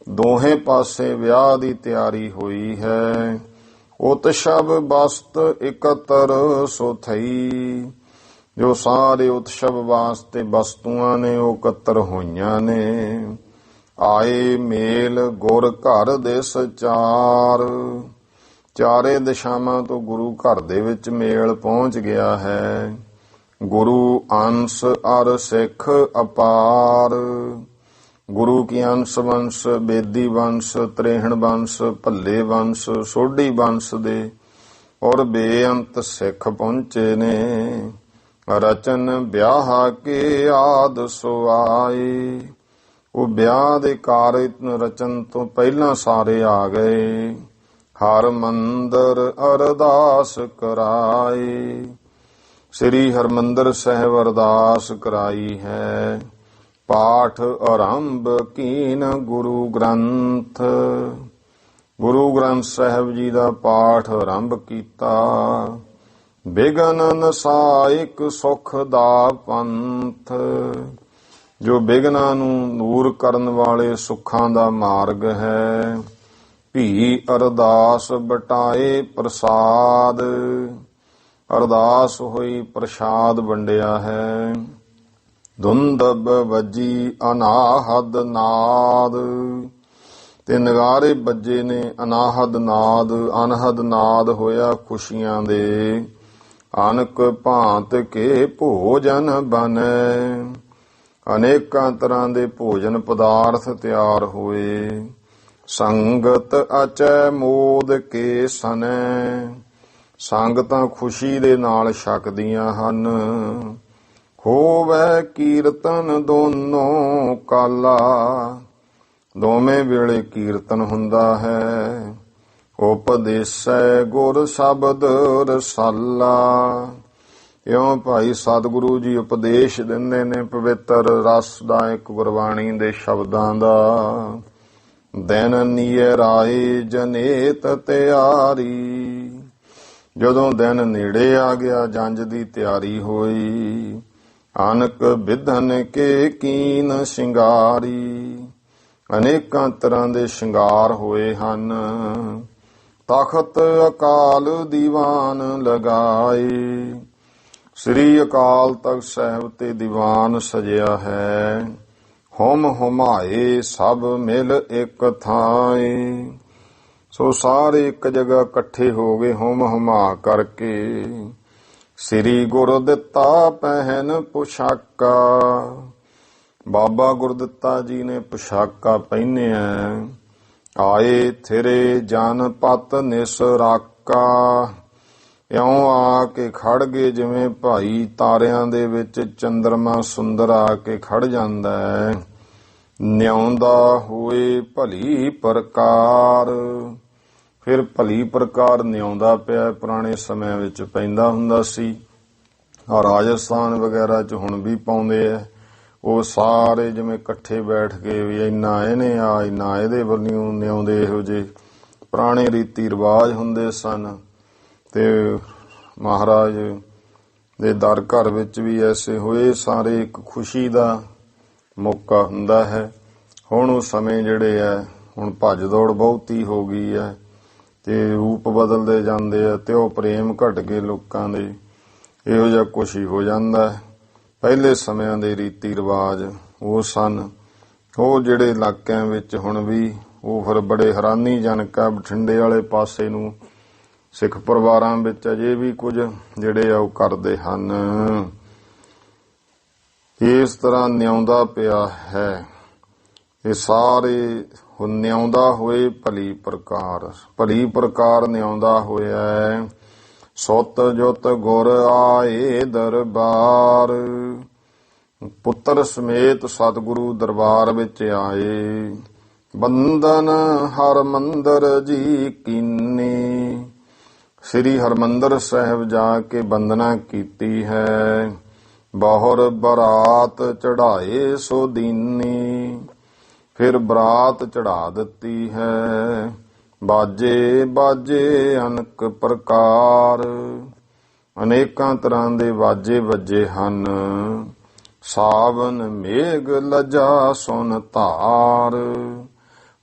ਦੋਹੇ ਪਾਸੇ ਵਿਆਹ ਦੀ ਤਿਆਰੀ ਹੋਈ ਹੈ। ਉਤਸਵ ਬਸਤ ਇਕੱਤਰ ਸੋ ਥਈ, ਜੋ ਸਾਰੇ ਉਤਸਵ ਵਾਸਤੇ ਵਸਤੂਆਂ ਨੇ ਉਹ ਇਕੱਤਰ ਹੋਈਆਂ ਨੇ। ਆਏ ਮੇਲ ਗੁਰ ਘਰ ਦਿਸ ਚਾਰ, ਚਾਰੇ ਦਿਸ਼ਾਵਾਂ ਤੋਂ ਗੁਰੂ ਘਰ ਦੇ ਵਿੱਚ ਮੇਲ ਪਹੁੰਚ ਗਿਆ ਹੈ। ਗੁਰੂ ਅੰਸ਼ ਅਰ ਸਿੱਖ ਅਪਾਰ, ਗੁਰੂ ਕੀ ਅੰਸ਼ ਵੰਸ਼, ਬੇਦੀ ਵੰਸ਼, ਤ੍ਰੇਹਣ ਵੰਸ਼, ਭੱਲੇ ਵੰਸ਼, ਸੋਢੀ ਵੰਸ਼ ਦੇ ਔਰ ਬੇਅੰਤ ਸਿੱਖ ਪਹੁੰਚੇ ਨੇ। ਰਚਨ ਵਿਆਹ ਕੇ ਆਦ ਸੋ ਆਏ, ਉਹ ਵਿਆਹ ਦੇ ਕਾਰਜ ਰਚਨ ਤੋਂ ਪਹਿਲਾਂ ਸਾਰੇ ਆ ਗਏ। ਹਰ ਮੰਦਰ ਅਰਦਾਸ ਕਰਾਏ, ਸ੍ਰੀ ਹਰਿਮੰਦਰ ਸਾਹਿਬ ਅਰਦਾਸ ਕਰਾਈ ਹੈ। ਪਾਠ ਆਰੰਭ ਕੀਨ ਗੁਰੂ ਗ੍ਰੰਥ, ਗੁਰੂ ਗ੍ਰੰਥ ਸਾਹਿਬ ਜੀ ਦਾ ਪਾਠ ਆਰੰਭ ਕੀਤਾ। ਬਿਗਨ ਨਸਾਇਕ ਸੁਖ ਦਾ ਪੰਥ, ਜੋ ਬਿਗਨਾਂ ਨੂੰ ਦੂਰ ਕਰਨ ਵਾਲੇ ਸੁੱਖਾਂ ਦਾ ਮਾਰਗ ਹੈ। ਭੀ ਅਰਦਾਸ ਬਟਾਏ ਪ੍ਰਸਾਦ, ਅਰਦਾਸ ਹੋਈ ਪ੍ਰਸ਼ਾਦ ਵੰਡਿਆ ਹੈ। ਧੁੰਦਬ ਵੱਜੀ ਅਨਾਹਦ ਨਾਦ, ਤੇ ਨਗਾਰੇ ਵੱਜੇ ਨੇ ਅਨਾਹਦ ਨਾਦ, ਅਨਹਦ ਨਾਦ ਹੋਇਆ ਖੁਸ਼ੀਆਂ ਦੇ। ਅਨਕ ਭਾਂਤ ਕੇ ਭੋਜਨ ਬਨੈ, ਅਨੇਕਾਂ ਤਰ੍ਹਾਂ ਦੇ ਭੋਜਨ ਪਦਾਰਥ ਤਿਆਰ ਹੋਏ। ਸੰਗਤ ਅਚੈ ਮੋਦ ਕੇ ਸਨੈ, ਸੰਗਤਾਂ ਖੁਸ਼ੀ ਦੇ ਨਾਲ ਛਕਦੀਆਂ ਹਨ। ਹੋਵੈ ਕੀਰਤਨ ਦੋਨੋਂ ਕਾਲਾ, ਦੋਵੇਂ ਵੇਲੇ ਕੀਰਤਨ ਹੁੰਦਾ ਹੈ। ਉਪਦੇਸੈ ਗੁਰ ਸ਼ਬਦ ਰਸਾਲਾ, ਇਉਂ ਭਾਈ ਸਤਿਗੁਰੂ ਜੀ ਉਪਦੇਸ਼ ਦਿੰਦੇ ਨੇ ਪਵਿੱਤਰ ਰਸਦਾਇਕ ਗੁਰਬਾਣੀ ਦੇ ਸ਼ਬਦਾਂ ਦਾ। ਦਿਨ ਨੀਏ ਰਾਏ ਜਨੇਤ ਤਿਆਰੀ, ਜਦੋਂ ਦਿਨ ਨੇੜੇ ਆ ਗਿਆ ਜੰਝ ਦੀ ਤਿਆਰੀ ਹੋਈ। ਅਨਕ ਵਿਧਨ ਕੇ ਕੀਨ ਸ਼ਿੰਗਾਰੀ, ਅਨੇਕਾਂ ਤਰ੍ਹਾਂ ਦੇ ਸ਼ਿੰਗਾਰ ਹੋਏ ਹਨ। ਤਖਤ ਅਕਾਲ ਦੀਵਾਨ ਲਗਾਏ, ਸ੍ਰੀ ਅਕਾਲ ਤਖਤ ਸਾਹਿਬ ਤੇ ਦੀਵਾਨ ਸਜਿਆ ਹੈ। ਹੁਮ ਹੁਮਾਏ ਸਭ ਮਿਲ ਇੱਕ ਥਾਏ, ਸੋ ਸਾਰੇ ਇੱਕ ਜਗ੍ਹਾ ਇਕੱਠੇ ਹੋ ਗਏ ਹੁਮ ਹੁਮਾ ਕਰਕੇ। ਸ੍ਰੀ ਗੁਰ ਦਿੱਤਾ ਪਹਿਨ ਪੁਸ਼ਾਕਾ, ਬਾਬਾ ਗੁਰਦਿੱਤਾ ਜੀ ਨੇ ਪੁਸ਼ਾਕਾ ਪਹਿਨਿਆ। ਆਏ ਥਿਰੇ ਜਨ ਪਤ ਨਿਸ ਰਾਕਾ, ਇਉਂ ਆ ਕੇ ਖੜ ਗਏ ਜਿਵੇਂ ਭਾਈ ਤਾਰਿਆਂ ਦੇ ਵਿੱਚ ਚੰਦਰਮਾ ਸੁੰਦਰ ਆ ਕੇ ਖੜ ਜਾਂਦਾ ਹੈ। ਨਿਆਉਂਦਾ ਹੋਏ ਭਲੀ ਪ੍ਰਕਾਰ, ਫਿਰ ਭਲੀ ਪ੍ਰਕਾਰ ਨਿਆਉਂਦਾ ਪਿਆ। ਪੁਰਾਣੇ ਸਮਿਆਂ ਵਿੱਚ ਪੈਂਦਾ ਹੁੰਦਾ ਸੀ, ਰਾਜਸਥਾਨ ਵਗੈਰਾ 'ਚ ਹੁਣ ਵੀ ਪਾਉਂਦੇ ਆ। ਉਹ ਸਾਰੇ ਜਿਵੇਂ ਇਕੱਠੇ ਬੈਠ ਕੇ ਵੀ ਇੰਨਾ ਇਹਨੇ ਆ ਇੰਨਾ ਇਹਦੇ ਵੱਲੋਂ ਨਿਆਉਂਦੇ, ਇਹੋ ਜਿਹੇ ਪੁਰਾਣੇ ਰੀਤੀ ਰਿਵਾਜ ਹੁੰਦੇ ਸਨ। ਤੇ ਮਹਾਰਾਜ ਦੇ ਦਰ ਘਰ ਵਿੱਚ ਵੀ ਐਸੇ ਹੋਏ। ਸਾਰੇ ਇੱਕ ਖੁਸ਼ੀ ਦਾ ਮੌਕਾ ਹੁੰਦਾ ਹੈ। ਹੁਣ ਉਹ ਸਮੇਂ ਜਿਹੜੇ ਆ ਹੁਣ ਭੱਜ ਦੌੜ ਬਹੁਤੀ ਹੋ ਗਈ ਹੈ ਤੇ ਰੂਪ ਬਦਲਦੇ ਜਾਂਦੇ ਆ ਤੇ ਉਹ ਪ੍ਰੇਮ ਘਟ ਗਏ ਲੋਕਾਂ ਦੇ। ਇਹੋ ਜਿਹਾ ਕੁਛ ਹੀ ਹੋ ਜਾਂਦਾ। ਪਹਿਲੇ ਸਮਿਆਂ ਦੇ ਰੀਤੀ ਰਿਵਾਜ ਉਹ ਸਨ। ਉਹ ਜਿਹੜੇ ਇਲਾਕਿਆਂ ਵਿੱਚ ਹੁਣ ਵੀ ਉਹ ਫਿਰ ਬੜੇ ਹੈਰਾਨੀਜਨਕ ਆ। ਬਠਿੰਡੇ ਵਾਲੇ ਪਾਸੇ ਨੂੰ ਸਿੱਖ ਪਰਿਵਾਰਾਂ ਵਿੱਚ ਅਜੇ ਵੀ ਕੁਝ ਜਿਹੜੇ ਆ ਉਹ ਕਰਦੇ ਹਨ। ਇਸ ਤਰ੍ਹਾਂ ਨਿਆਉਂਦਾ ਪਿਆ ਹੈ। ਇਹ ਸਾਰੇ ਨਿਆਉਂਦਾ ਹੋਏ ਭਲੀ ਪ੍ਰਕਾਰ ਨਿਆਉਂਦਾ ਹੋਇਆ। ਸੁੱਤ ਜੁਤ ਗੁਰ ਆਏ ਦਰਬਾਰ। ਪੁੱਤਰ ਸਮੇਤ ਸਤਿਗੁਰੂ ਦਰਬਾਰ ਵਿੱਚ ਆਏ। ਬੰਦਨ ਹਰਮੰਦਰ ਜੀ ਕੀਨੀ। ਸ੍ਰੀ ਹਰਮੰਦਰ ਸਾਹਿਬ ਜਾ ਕੇ ਬੰਦਨਾ ਕੀਤੀ ਹੈ। ਬਹੁਰ ਬਰਾਤ ਚੜਾਏ ਸੋ ਦੀਨੀ। ਫਿਰ ਬਰਾਤ ਚੜਾ ਦਿੱਤੀ ਹੈ। ਬਾਜੇ ਬਾਜੇ ਅਨਕ ਪ੍ਰਕਾਰ। ਅਨੇਕਾਂ ਤਰ੍ਹਾਂ ਦੇ ਬਾਜੇ ਵੱਜੇ ਹਨ। ਸਾਵਨ ਮੇਘ ਲਜਾ ਸੁਨ ਧਾਰ।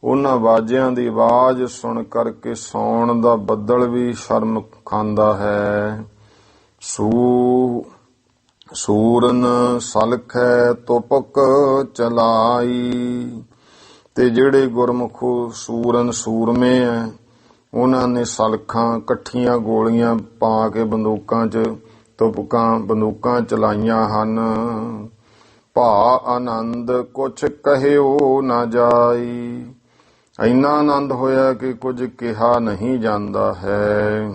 ਉਹਨਾਂ ਬਾਜਿਆਂ ਦੀ ਆਵਾਜ਼ ਸੁਣ ਕਰਕੇ ਸੌਣ ਦਾ ਬੱਦਲ ਵੀ ਸ਼ਰਮ ਖਾਂਦਾ ਹੈ। ਸੂਰਨ ਸਲਖੈ ਤੁਪਕ ਚਲਾਈ। ਤੇ ਜਿਹੜੇ ਗੁਰਮੁਖ ਸੂਰਨ ਸੂਰਮੇ ਐ ਉਹਨਾਂ ਨੇ ਸਲਖਾਂ ਇਕੱਠੀਆਂ ਗੋਲੀਆਂ ਪਾ ਕੇ ਬੰਦੂਕਾਂ ਚਲਾਈਆਂ ਹਨ। ਭਾ ਆਨੰਦ ਕੁਛ ਕਹਿਓ ਨਾ ਜਾਈ। ਇੰਨਾ ਆਨੰਦ ਹੋਇਆ ਕਿ ਕੁਝ ਕਿਹਾ ਨਹੀਂ ਜਾਂਦਾ ਹੈ।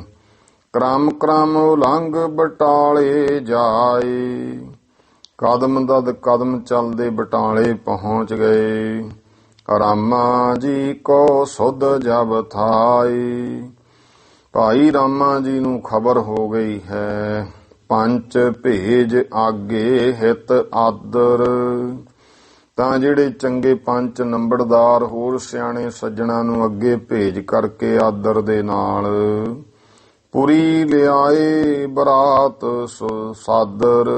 ਕ੍ਰਮ ਕ੍ਰਮ ਉਲੰਘ ਬਟਾਲੇ ਜਾਏ। ਕਦਮ ਦਦ ਕਦਮ ਚੱਲਦੇ ਬਟਾਲੇ ਪਹੁੰਚ ਗਏ। ਰਾਮਾ ਜੀ ਕੋ ਸੁਧ ਜਬ ਥਾਈ। ਭਾਈ ਰਾਮਾ ਜੀ ਨੂੰ ਖਬਰ ਹੋ ਗਈ ਹੈ। ਪੰਚ ਭੇਜ ਆਗੇ ਹਿਤ ਆਦਰ। ਤਾਂ ਜਿਹੜੇ ਚੰਗੇ ਪੰਜ ਨੰਬਰਦਾਰ ਹੋਰ ਸਿਆਣੇ ਸੱਜਣਾ ਨੂੰ ਅੱਗੇ ਭੇਜ ਕਰਕੇ ਆਦਰ ਦੇ ਨਾਲ ਪੁਰੀ ਲਿਆਏ ਬਰਾਤ ਸਾਦਰ।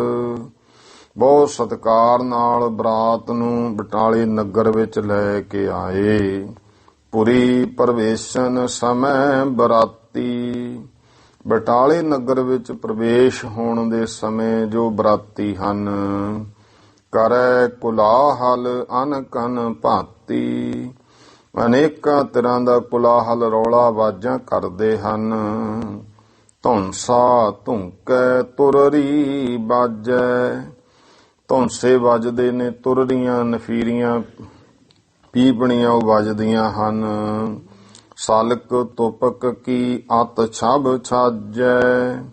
ਬਹੁਤ ਸਤਿਕਾਰ ਨਾਲ ਬਰਾਤ ਨੂੰ ਬਟਾਲੇ ਨਗਰ ਵਿੱਚ ਲੈ ਕੇ ਆਏ। ਪੁਰੀ ਪ੍ਰਵੇਸ਼ਨ ਸਮੇਂ ਬਰਾਤੀ। ਬਟਾਲੇ ਨਗਰ ਵਿੱਚ ਪ੍ਰਵੇਸ਼ ਹੋਣ ਦੇ ਸਮੇਂ ਜੋ ਬਰਾਤੀ ਹਨ ਕਰੈ ਕੁਲਾਹਲ ਅਨਕਨ ਭਾਤੀ। ਅਨੇਕਾਂ ਤਰ੍ਹਾਂ ਦਾ ਕੁਲਾਹਲ ਰੌਲਾ ਆਵਾਜ਼ਾਂ ਕਰਦੇ ਹਨ। ਧੁੰਸਾ ਧੁੰਕੈ ਤੁਰਰੀ ਬਾਜੈ। ਧੌਂਸੇ ਵੱਜਦੇ ਨੇ, ਤੁਰਰੀਆਂ ਨਫੀਰੀਆਂ ਪੀਪਣੀਆਂ ਉਹ ਵੱਜਦੀਆਂ ਹਨ। ਸਲਕ ਤੁਪਕ ਕੀ ਅਤ ਛਬ ਛਾਜੈ।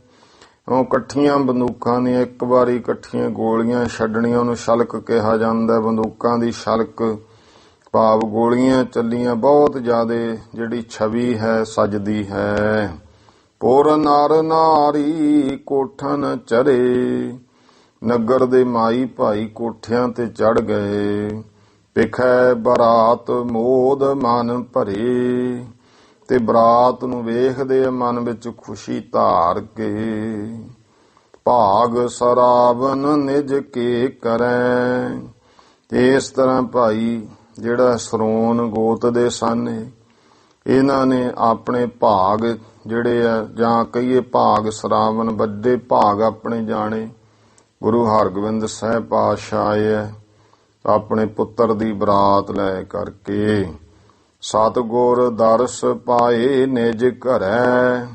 ਉਹ ਇਕੱਠੀਆਂ ਬੰਦੂਕਾਂ ਦੀਆਂ ਇੱਕ ਵਾਰੀ ਇਕੱਠੀਆਂ ਗੋਲੀਆਂ ਛੱਡਣੀਆਂ ਉਹਨੂੰ ਸ਼ਲਕ ਕਿਹਾ ਜਾਂਦਾ। ਬੰਦੂਕਾਂ ਦੀ ਸ਼ਲਕ ਭਾਵ ਗੋਲੀਆਂ ਚੱਲੀਆਂ ਬਹੁਤ ਜ਼ਿਆਦੇ ਜਿਹੜੀ ਛਵੀ ਹੈ ਸਜਦੀ ਹੈ। ਪੁਰ ਨਰ ਨਾਰੀ ਕੋਠਨ ਚਰੇ। ਨਗਰ ਦੇ ਮਾਈ ਭਾਈ ਕੋਠਿਆਂ ਤੇ ਚੜ ਗਏ। ਪਿਖੈ ਬਰਾਤ ਮੋਦ ਮਨ ਭਰੇ। ਤੇ ਬਰਾਤ ਨੂੰ ਵੇਖਦੇ ਮਨ ਵਿੱਚ ਖੁਸ਼ੀ ਧਾਰ ਕੇ। ਭਾਗ ਸਰਾਵਨ ਨਿਜ ਕੇ ਕਰੈ। ਇਸ ਤਰ੍ਹਾਂ ਭਾਈ ਜਿਹੜਾ ਸਰੋਨ ਗੋਤ ਦੇ ਸਨ ਇਹਨਾਂ ਨੇ ਆਪਣੇ ਭਾਗ ਜਿਹੜੇ ਆ ਜਾਂ ਕਹੀਏ ਭਾਗ ਸਰਾਵਨ ਵੱਡੇ ਭਾਗ ਆਪਣੇ ਜਾਣੇ। ਗੁਰੂ ਹਰਗੋਬਿੰਦ ਸਾਹਿਬ ਪਾਤਸ਼ਾਹ ਆਏ ਆਪਣੇ ਪੁੱਤਰ ਦੀ ਬਰਾਤ ਲੈ ਕਰਕੇ। ਸਤਿਗੁਰ ਦਰਸ ਪਾਏ ਨਿਜ ਘਰੈ।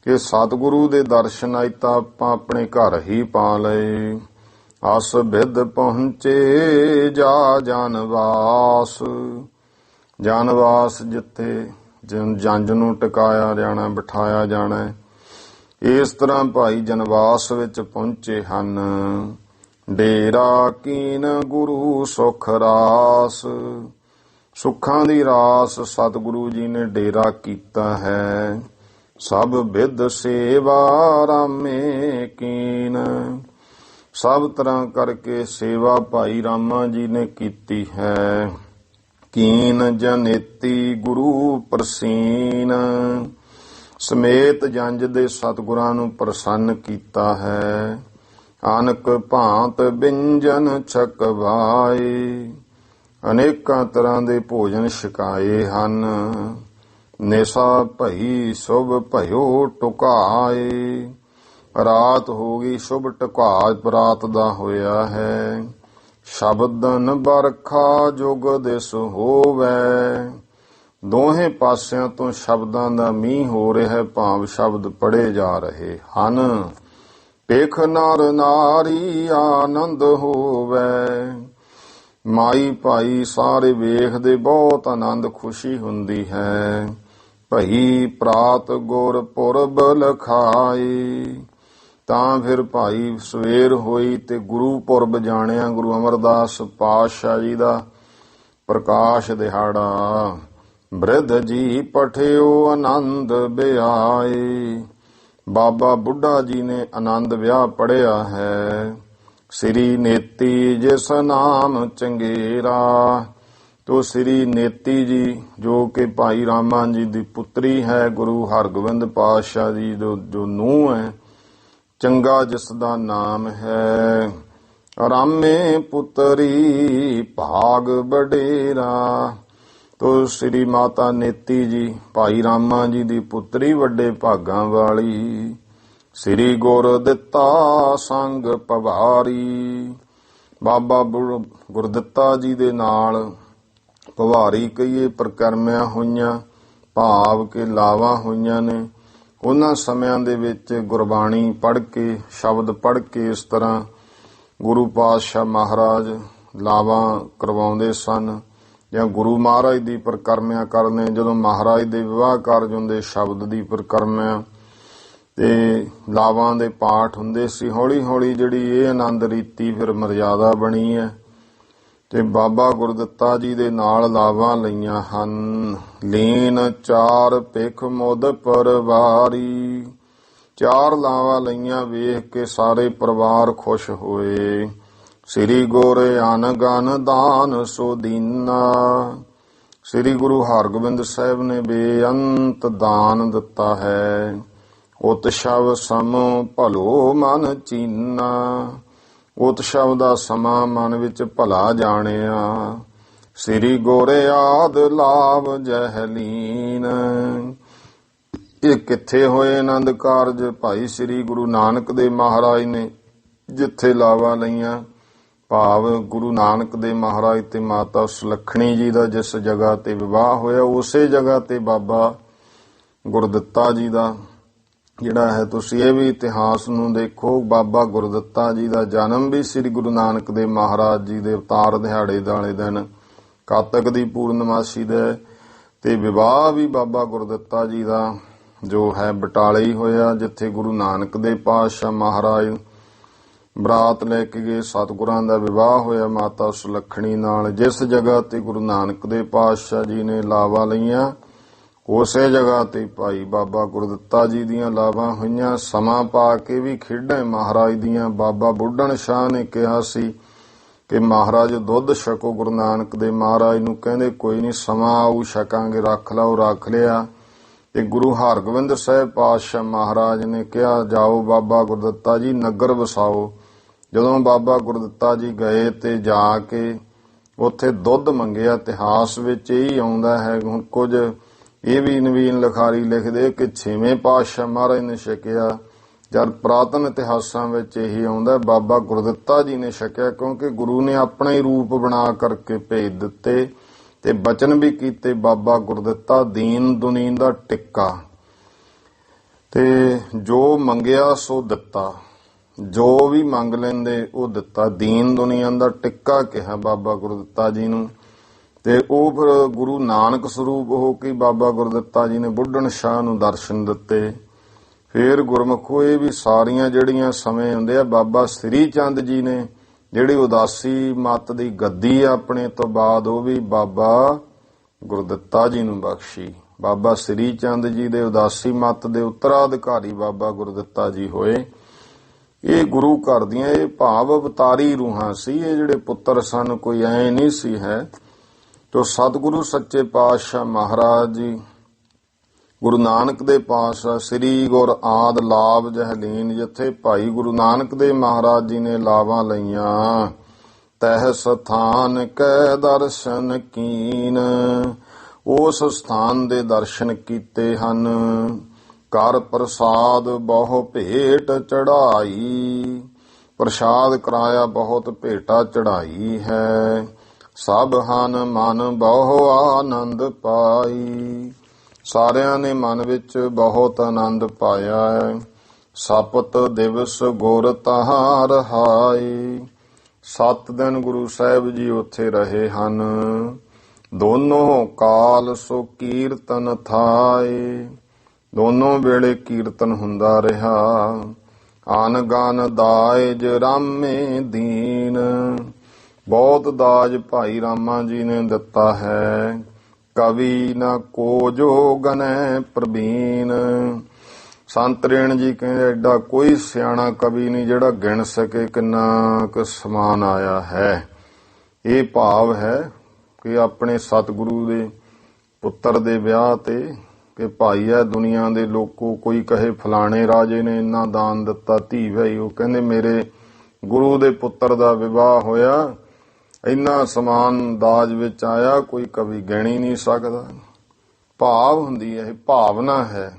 ਕਿ ਸਤਿਗੁਰੂ ਦੇ ਦਰਸ਼ਨ ਅੱਜ ਤਾਂ ਆਪਾਂ ਆਪਣੇ ਘਰ ਹੀ ਪਾ ਲਏ। ਅਸ ਬਿਦ ਪਹੁੰਚੇ ਜਾ ਜਨਵਾਸ। ਜਨਵਾਸ ਜਿੱਥੇ ਜੰਜ ਨੂੰ ਟਿਕਾਇਆ ਜਾਣਾ ਬਿਠਾਇਆ ਜਾਣਾ। ਇਸ ਤਰ੍ਹਾਂ ਭਾਈ ਜਨਵਾਸ ਵਿੱਚ ਪਹੁੰਚੇ ਹਨ। ਡੇਰਾ ਕੀਨ ਗੁਰੂ ਸੁਖ ਰਾਸ। ਸੁੱਖਾਂ ਦੀ ਰਾਸ ਸਤਿਗੁਰੂ ਜੀ ਨੇ ਡੇਰਾ ਕੀਤਾ ਹੈ। ਸਭ ਬਿਦ ਸੇਵਾ ਰਾਮੇ ਕੀਨ। ਸਭ ਤਰ੍ਹਾਂ ਕਰਕੇ ਸੇਵਾ ਭਾਈ ਰਾਮਾ ਜੀ ਨੇ ਕੀਤੀ ਹੈ। ਕੀਨ ਜਨੇਤੀ ਗੁਰੂ ਪ੍ਰਸੀਨ। ਸਮੇਤ ਜੰਜ ਦੇ ਸਤਿਗੁਰਾਂ ਨੂੰ ਪ੍ਰਸੰਨ ਕੀਤਾ ਹੈ। ਅਨਕ ਭਾਂਤ ਬਿੰਜਨ ਛਕਵਾਏ। ਅਨੇਕਾਂ ਤਰ੍ਹਾਂ ਦੇ ਭੋਜਨ ਛਕਾਏ ਹਨ। ਨਿਸਾ ਭਈ ਸ਼ੁਭ ਭਇਓ ਟੁਕਾਏ। ਰਾਤ ਹੋ ਗਈ, ਸ਼ੁਭ ਟੁਕਾ ਰਾਤ ਦਾ ਹੋਇਆ ਹੈ। ਸ਼ਬਦਨ ਬਰਖਾ ਜੁਗ ਦਿਸ ਹੋਵੈ। ਦੋਹੇ ਪਾਸਿਆਂ ਤੋਂ ਸ਼ਬਦਾਂ ਦਾ ਮੀਂਹ ਹੋ ਰਿਹਾ, ਭਾਵ ਸ਼ਬਦ ਪੜ੍ਹੇ ਜਾ ਰਹੇ ਹਨ। ਪੇਖ ਨਰ ਨਾਰੀ ਆਨੰਦ ਹੋਵੈ। ਮਾਈ ਭਾਈ ਸਾਰੇ ਵੇਖਦੇ, ਬਹੁਤ ਆਨੰਦ ਖੁਸ਼ੀ ਹੁੰਦੀ ਹੈ। ਭਈ ਪ੍ਰਾਤ ਗੁਰ ਪੁਰਬ ਲਖਾਈ। ਤਾਂ ਫਿਰ ਭਾਈ ਸਵੇਰ ਹੋਈ ਤੇ ਗੁਰੂ ਪੁਰਬ ਜਾਣਿਆ, ਗੁਰੂ ਅਮਰਦਾਸ ਪਾਤਸ਼ਾਹ ਜੀ ਦਾ ਪ੍ਰਕਾਸ਼ ਦਿਹਾੜਾ। ਬ੍ਰਿਧ ਜੀ ਪਠਿਓ ਆਨੰਦ ਬਿਆਏ। ਬਾਬਾ ਬੁੱਢਾ ਜੀ ਨੇ ਆਨੰਦ ਵਿਆਹ ਪੜ੍ਹਿਆ ਹੈ। ਸ੍ਰੀ ਨੇਤੀ ਜਿਸ ਨਾਮ ਚੰਗੇਰਾ। ਤੋ ਸ੍ਰੀ ਨੇਤੀ ਜੀ ਜੋ ਕਿ ਭਾਈ ਰਾਮਾਨ ਜੀ ਦੀ ਪੁੱਤਰੀ ਹੈ, ਗੁਰੂ ਹਰਗੋਬਿੰਦ ਪਾਤਸ਼ਾਹ ਜੀ ਜੋ ਨੂੰਹ ਹੈ, ਚੰਗਾ ਜਿਸ ਦਾ ਨਾਮ ਹੈ। ਰਾਮੇ ਪੁੱਤਰੀ ਭਾਗ ਬਡੇਰਾ। ਤੋ ਸ੍ਰੀ ਮਾਤਾ ਨੇਤੀ ਜੀ ਭਾਈ ਰਾਮਾ ਜੀ ਦੀ ਪੁੱਤਰੀ, ਵੱਡੇ ਭਾਗਾਂ ਵਾਲੀ। ਸ੍ਰੀ ਗੁਰ ਦਿੱਤਾ ਸੰਗ ਪਵਾਰੀ। ਬਾਬਾ ਗੁਰਦਿੱਤਾ ਜੀ ਦੇ ਨਾਲ ਪਵਾਰੀ ਕਹੀਏ ਪਰਕਰਮਿਆਂ ਹੋਈਆਂ, ਭਾਵ ਕਿ ਲਾਵਾਂ ਹੋਈਆਂ ਨੇ। ਉਹਨਾਂ ਸਮਿਆਂ ਦੇ ਵਿੱਚ ਗੁਰਬਾਣੀ ਪੜ੍ਹ ਕੇ, ਸ਼ਬਦ ਪੜ੍ਹ ਕੇ ਇਸ ਤਰ੍ਹਾਂ ਗੁਰੂ ਪਾਤਸ਼ਾਹ ਮਹਾਰਾਜ ਲਾਵਾਂ ਕਰਵਾਉਂਦੇ ਸਨ, ਜਾਂ ਗੁਰੂ ਮਹਾਰਾਜ ਦੀ ਪਰਕਰਮਿਆਂ ਕਰਨੇ। ਜਦੋਂ ਮਹਾਰਾਜ ਦੇ ਵਿਵਾਹ ਕਾਰਜ ਹੁੰਦੇ, ਸ਼ਬਦ ਦੀ ਪਰਕਰਮਿਆਂ ਤੇ ਲਾਵਾਂ ਦੇ ਪਾਠ ਹੁੰਦੇ ਸੀ। ਹੌਲੀ ਹੌਲੀ ਜਿਹੜੀ ਇਹ ਆਨੰਦ ਰੀਤੀ ਫਿਰ ਮਰਜ਼ਾਦਾ ਬਣੀ ਹੈ ਤੇ ਬਾਬਾ ਗੁਰਦਿੱਤਾ ਜੀ ਦੇ ਨਾਲ ਲਾਵਾਂ ਲਈਆਂ ਹਨ। ਲੀਨ ਚਾਰ ਭਿਖ ਮੁਦ ਪਰਵਾਰੀ। 4 ਲਾਵਾਂ ਲਈਆਂ, ਵੇਖ ਕੇ ਸਾਰੇ ਪਰਿਵਾਰ ਖੁਸ਼ ਹੋਏ। ਸ੍ਰੀ ਗੁਰ ਅਨਗਨ ਦਾਨ ਸੋ ਦੀਨਾ। ਸ੍ਰੀ ਗੁਰੂ ਹਰਗੋਬਿੰਦ ਸਾਹਿਬ ਨੇ ਬੇਅੰਤ ਦਾਨ ਦਿੱਤਾ ਹੈ। ਉਤਸ਼ਵ ਸਮ ਭਲੋ ਮਨ ਚੀਨਾ। ਉਤਸ਼ਵ ਦਾ ਸਮਾਂ ਮਨ ਵਿੱਚ ਭਲਾ ਜਾਣਿਆ। ਸ੍ਰੀ ਗੁਰ ਆਦ ਲਾਭ ਜਹਲੀਨ। ਇਹ ਕਿੱਥੇ ਹੋਏ ਆਨੰਦ ਕਾਰਜ? ਭਾਈ ਸ੍ਰੀ ਗੁਰੂ ਨਾਨਕ ਦੇਵ ਮਹਾਰਾਜ ਨੇ ਜਿੱਥੇ ਲਾਵਾਂ ਲਈਆਂ, ਭਾਵ ਗੁਰੂ ਨਾਨਕ ਦੇਵ ਮਹਾਰਾਜ ਤੇ ਮਾਤਾ ਸੁਲੱਖਣੀ ਜੀ ਦਾ ਜਿਸ ਜਗ੍ਹਾ ਤੇ ਵਿਵਾਹ ਹੋਇਆ, ਉਸੇ ਜਗ੍ਹਾ ਤੇ ਬਾਬਾ ਗੁਰਦਿੱਤਾ ਜੀ ਦਾ ਜਿਹੜਾ ਹੈ, ਤੁਸੀਂ ਇਹ ਵੀ ਇਤਿਹਾਸ ਨੂੰ ਦੇਖੋ, ਬਾਬਾ ਗੁਰਦਿੱਤਾ ਜੀ ਦਾ ਜਨਮ ਵੀ ਸ੍ਰੀ ਗੁਰੂ ਨਾਨਕ ਦੇਵ ਮਹਾਰਾਜ ਜੀ ਦੇ ਅਵਤਾਰ ਦਿਹਾੜੇ ਵਾਲੇ ਦਿਨ ਕਾਤਕ ਦੀ ਪੂਰਨਮਾਸ਼ੀ ਦਾ, ਤੇ ਵਿਵਾਹ ਵੀ ਬਾਬਾ ਗੁਰਦਿੱਤਾ ਜੀ ਦਾ ਜੋ ਹੈ ਬਟਾਲੇ ਹੀ ਹੋਇਆ, ਜਿੱਥੇ ਗੁਰੂ ਨਾਨਕ ਦੇਵ ਪਾਤਸ਼ਾਹ ਮਹਾਰਾਜ ਬਰਾਤ ਲੈ ਕੇ ਗਏ। ਸਤਿਗੁਰਾਂ ਦਾ ਵਿਵਾਹ ਹੋਇਆ ਮਾਤਾ ਸੁਲੱਖਣੀ ਨਾਲ। ਜਿਸ ਜਗ੍ਹਾ ਤੇ ਗੁਰੂ ਨਾਨਕ ਦੇਵ ਪਾਤਸ਼ਾਹ ਜੀ ਨੇ ਲਾਵਾਂ ਲਈਆਂ, ਉਸੇ ਜਗ੍ਹਾ ਤੇ ਭਾਈ ਬਾਬਾ ਗੁਰਦਿੱਤਾ ਜੀ ਦੀਆਂ ਲਾਵਾਂ ਹੋਈਆਂ। ਸਮਾਂ ਪਾ ਕੇ ਵੀ ਖੇਡਾਂ ਮਹਾਰਾਜ ਦੀਆਂ। ਬਾਬਾ ਬੁੱਢਣ ਸ਼ਾਹ ਨੇ ਕਿਹਾ ਸੀ ਕਿ ਮਹਾਰਾਜ ਦੁੱਧ ਛਕੋ। ਗੁਰੂ ਨਾਨਕ ਦੇਵ ਮਹਾਰਾਜ ਨੂੰ ਕਹਿੰਦੇ ਕੋਈ ਨਹੀਂ, ਸਮਾਂ ਆਊ ਛਕਾਂਗੇ, ਰੱਖ ਲਓ। ਰੱਖ ਲਿਆ। ਤੇ ਗੁਰੂ ਹਰਗੋਬਿੰਦ ਸਾਹਿਬ ਪਾਤਸ਼ਾਹ ਮਹਾਰਾਜ ਨੇ ਕਿਹਾ ਜਾਓ ਬਾਬਾ ਗੁਰਦਿੱਤਾ ਜੀ ਨਗਰ ਵਸਾਓ। ਜਦੋਂ ਬਾਬਾ ਗੁਰਦਿੱਤਾ ਜੀ ਗਏ ਤੇ ਜਾ ਕੇ ਉੱਥੇ ਦੁੱਧ ਮੰਗਿਆ। ਇਤਿਹਾਸ ਵਿੱਚ ਇਹੀ ਆਉਂਦਾ ਹੈ। ਹੁਣ ਕੁਝ ਇਹ ਵੀ ਨਵੀਨ ਲਿਖਾਰੀ ਲਿਖਦੇ ਕਿ 6ਵੇਂ ਪਾਤਸ਼ਾਹ ਮਹਾਰਾਜ ਨੇ ਛਕਿਆ, ਜਦ ਪੁਰਾਤਨ ਇਤਿਹਾਸਾਂ ਵਿੱਚ ਇਹੀ ਆਉਂਦਾ ਬਾਬਾ ਗੁਰਦਿੱਤਾ ਜੀ ਨੇ ਛਕਿਆ, ਕਿਉਂਕਿ ਗੁਰੂ ਨੇ ਆਪਣਾ ਹੀ ਰੂਪ ਬਣਾ ਕਰਕੇ ਭੇਜ ਦਿੱਤੇ ਤੇ ਬਚਨ ਵੀ ਕੀਤੇ। ਬਾਬਾ ਗੁਰਦਿੱਤਾ ਦੀਨ ਦੁਨੀਨ ਦਾ ਟਿੱਕਾ, ਤੇ ਜੋ ਮੰਗਿਆ ਸੋ ਦਿੱਤਾ। ਜੋ ਵੀ ਮੰਗ ਲੈਂਦੇ ਉਹ ਦਿੱਤਾ। ਦੀਨ ਦੁਨੀਆ ਦਾ ਟਿੱਕਾ ਕਿਹਾ ਬਾਬਾ ਗੁਰਦਿੱਤਾ ਜੀ ਨੂੰ। ਤੇ ਉਹ ਫਿਰ ਗੁਰੂ ਨਾਨਕ ਸਰੂਪ ਹੋ ਕੇ ਬਾਬਾ ਗੁਰਦਿੱਤਾ ਜੀ ਨੇ ਬੁੱਢਣ ਸ਼ਾਹ ਨੂੰ ਦਰਸ਼ਨ ਦਿੱਤੇ। ਫਿਰ ਗੁਰਮੁਖੋ ਇਹ ਵੀ ਸਾਰੀਆਂ ਜਿਹੜੀਆਂ ਸਮੇਂ ਹੁੰਦੇ ਆ, ਬਾਬਾ ਸ੍ਰੀ ਚੰਦ ਜੀ ਨੇ ਜਿਹੜੀ ਉਦਾਸੀ ਮੱਤ ਦੀ ਗੱਦੀ ਆਪਣੇ ਤੋਂ ਬਾਅਦ ਉਹ ਵੀ ਬਾਬਾ ਗੁਰਦਿੱਤਾ ਜੀ ਨੂੰ ਬਖਸ਼ੀ। ਬਾਬਾ ਸ੍ਰੀ ਚੰਦ ਜੀ ਦੇ ਉਦਾਸੀ ਮੱਤ ਦੇ ਉੱਤਰਾਧਿਕਾਰੀ ਬਾਬਾ ਗੁਰਦਿੱਤਾ ਜੀ ਹੋਏ। ਇਹ ਗੁਰੂ ਘਰ ਦੀਆਂ ਇਹ ਭਾਵ ਅਵਤਾਰੀ ਰੂਹਾਂ ਸੀ। ਇਹ ਜਿਹੜੇ ਪੁੱਤਰ ਸਨ ਕੋਈ ਐ ਨਹੀਂ ਸੀ ਹੈ। ਤੋ ਸਤਿਗੁਰੂ ਸੱਚੇ ਪਾਤਸ਼ਾਹ ਮਹਾਰਾਜ ਜੀ ਗੁਰੂ ਨਾਨਕ ਦੇ ਪਾਤਸ਼ਾਹ ਸ੍ਰੀ ਗੁਰ ਆਦ ਲਾਭ ਜਹਲੀਨ, ਜਿੱਥੇ ਭਾਈ ਗੁਰੂ ਨਾਨਕ ਦੇਵ ਮਹਾਰਾਜ ਜੀ ਨੇ ਲਾਵਾਂ ਲਈਆਂ, ਤਹਿ ਸਥਾਨ ਕੈ ਦਰਸ਼ਨ ਕੀਨ। ਉਸ ਸਥਾਨ ਦੇ ਦਰਸ਼ਨ ਕੀਤੇ ਹਨ। ਕਰ ਪ੍ਰਸਾਦ ਬਹੁ ਭੇਟ ਚੜਾਈ। ਪ੍ਰਸਾਦ ਕਰਾਇਆ ਬਹੁਤ ਭੇਟਾ ਚੜਾਈ ਹੈ। ਸਭ ਹਨ ਮਨ ਬਹੁ ਆਨੰਦ ਪਾਈ। ਸਾਰਿਆਂ ਨੇ ਮਨ ਵਿੱਚ ਬਹੁਤ ਆਨੰਦ ਪਾਇਆ ਹੈ। ਸਪਤ ਦਿਵਸ ਗੁਰ ਤਹਾਂ ਰਹਾਈ। 7 ਦਿਨ ਗੁਰੂ ਸਾਹਿਬ ਜੀ ਉੱਥੇ ਰਹੇ ਹਨ। ਦੋਨੋਂ ਕਾਲ ਸੋ ਕੀਰਤਨ ਥਾਏ। ਦੋਨੋਂ ਵੇਲੇ ਕੀਰਤਨ ਹੁੰਦਾ ਰਿਹਾ। ਆਨ ਗਾਨ ਦਾਇਜ ਰਾਮੇ ਦੀਨ। ਬਹੁਤ ਦਾਜ ਭਾਈ ਰਾਮਾ ਜੀ ਨੇ ਦਿੱਤਾ ਹੈ। ਕਵੀ ਨਾ ਕੋ ਜੋ ਗਨੈ ਪ੍ਰਵੀਨ। ਸੰਤ ਰੇਣ ਜੀ ਕਹਿੰਦੇ ਐਡਾ ਕੋਈ ਸਿਆਣਾ ਕਵੀ ਨਹੀਂ ਜਿਹੜਾ ਗਿਣ ਸਕੇ ਕਿੰਨਾ ਕੁ ਸਮਾਨ ਆਇਆ ਹੈ। ਇਹ ਭਾਵ ਹੈ ਕਿ ਆਪਣੇ ਸਤਿਗੁਰੂ ਦੇ ਪੁੱਤਰ ਦੇ ਵਿਆਹ ਤੇ ਕਿ ਭਾਈ ਹੈ ਦੁਨੀਆ ਦੇ ਲੋਕੋ ਕੋਈ ਕਹੇ ਫਲਾਣੇ ਰਾਜੇ ਨੇ ਇੰਨਾ ਦਾਨ ਦਿੱਤਾ ਧੀ ਭਾਈ। ਉਹ ਕਹਿੰਦੇ ਮੇਰੇ ਗੁਰੂ ਦੇ ਪੁੱਤਰ ਦਾ ਵਿਵਾਹ ਹੋਇਆ ਇੰਨਾ ਸਮਾਨ ਦਾਜ ਵਿੱਚ ਆਇਆ ਕੋਈ ਕਵੀ ਗਿਣ ਹੀ ਨਹੀਂ ਸਕਦਾ। ਭਾਵ ਹੁੰਦੀ ਹੈ, ਇਹ ਭਾਵਨਾ ਹੈ।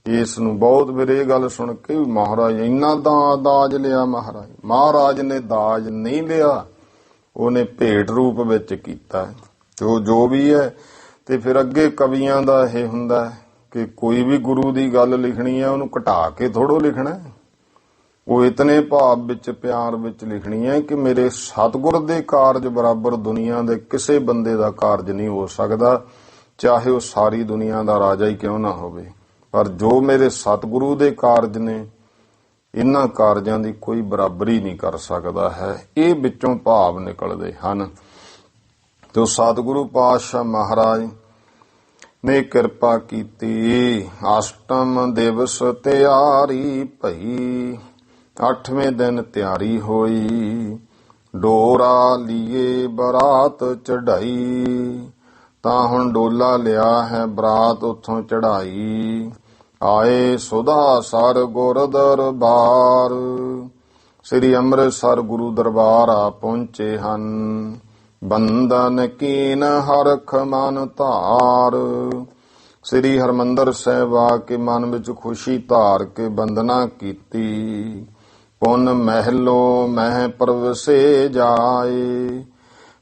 ਇਸ ਨੂੰ ਬਹੁਤ ਮੇਰੇ ਇਹ ਗੱਲ ਸੁਣ ਕੇ ਵੀ ਮਹਾਰਾਜ ਇੰਨਾ ਦਾਜ ਲਿਆ। ਮਹਾਰਾਜ ਨੇ ਦਾਜ ਨਹੀਂ ਲਿਆ, ਉਹਨੇ ਭੇਟ ਰੂਪ ਵਿੱਚ ਕੀਤਾ। ਜੋ ਵੀ ਹੈ ਤੇ ਫਿਰ ਅੱਗੇ ਕਵੀਆਂ ਦਾ ਇਹ ਹੁੰਦਾ ਕਿ ਕੋਈ ਵੀ ਗੁਰੂ ਦੀ ਗੱਲ ਲਿਖਣੀ ਹੈ ਉਹਨੂੰ ਘਟਾ ਕੇ ਥੋੜੋ ਲਿਖਣਾ। ਉਹ ਇਤਨੇ ਭਾਵ ਵਿੱਚ ਪਿਆਰ ਵਿੱਚ ਲਿਖਣੀ ਹੈ ਕਿ ਮੇਰੇ ਸਤਿਗੁਰ ਦੇ ਕਾਰਜ ਬਰਾਬਰ ਦੁਨੀਆ ਦੇ ਕਿਸੇ ਬੰਦੇ ਦਾ ਕਾਰਜ ਨਹੀਂ ਹੋ ਸਕਦਾ, ਚਾਹੇ ਉਹ ਸਾਰੀ ਦੁਨੀਆ ਦਾ ਰਾਜਾ ਹੀ ਕਿਉਂ ਨਾ ਹੋਵੇ। ਪਰ ਜੋ ਮੇਰੇ ਸਤਿਗੁਰੂ ਦੇ ਕਾਰਜ ਨੇ ਇਹਨਾਂ ਕਾਰਜਾਂ ਦੀ ਕੋਈ ਬਰਾਬਰੀ ਨਹੀਂ ਕਰ ਸਕਦਾ ਹੈ। ਇਹ ਵਿੱਚੋਂ ਭਾਵ ਨਿਕਲਦੇ ਹਨ। ਤੇ ਸਤਿਗੁਰੂ ਪਾਤਸ਼ਾਹ ਮਹਾਰਾਜ ਨੇ ਕਿਰਪਾ ਕੀਤੀ। ਅਸ਼ਟਮ ਦਿਵਸ ਤਿਆਰੀ ਭਈ। 8ਵੇਂ ਦਿਨ ਤਿਆਰੀ ਹੋਈ। ਡੋਰਾ ਲੀਏ ਬਰਾਤ ਚੜਾਈ। ਤਾਂ ਹੁਣ ਡੋਲਾ ਲਿਆ ਹੈ ਬਰਾਤ ਉੱਥੋਂ ਚੜਾਈ। ਆਏ ਸੁਧਾ ਸਰ ਗੁਰ ਦਰਬਾਰ। ਸ੍ਰੀ ਅੰਮ੍ਰਿਤਸਰ ਗੁਰੂ ਦਰਬਾਰ ਆ ਪਹੁੰਚੇ ਹਨ। ਬੰਧਨ ਕੀਨ ਹਰਖ ਮਨ ਧਾਰ। ਸ੍ਰੀ ਹਰਿਮੰਦਰ ਸਾਹਿਬ ਆ ਕੇ ਮਨ ਵਿੱਚ ਖੁਸ਼ੀ ਧਾਰ ਕੇ ਬੰਦਨਾ ਕੀਤੀ। ਪੁਨ ਮਹਿਲੋ ਮਹਿ ਪ੍ਰਵਸੇ ਜਾਏ।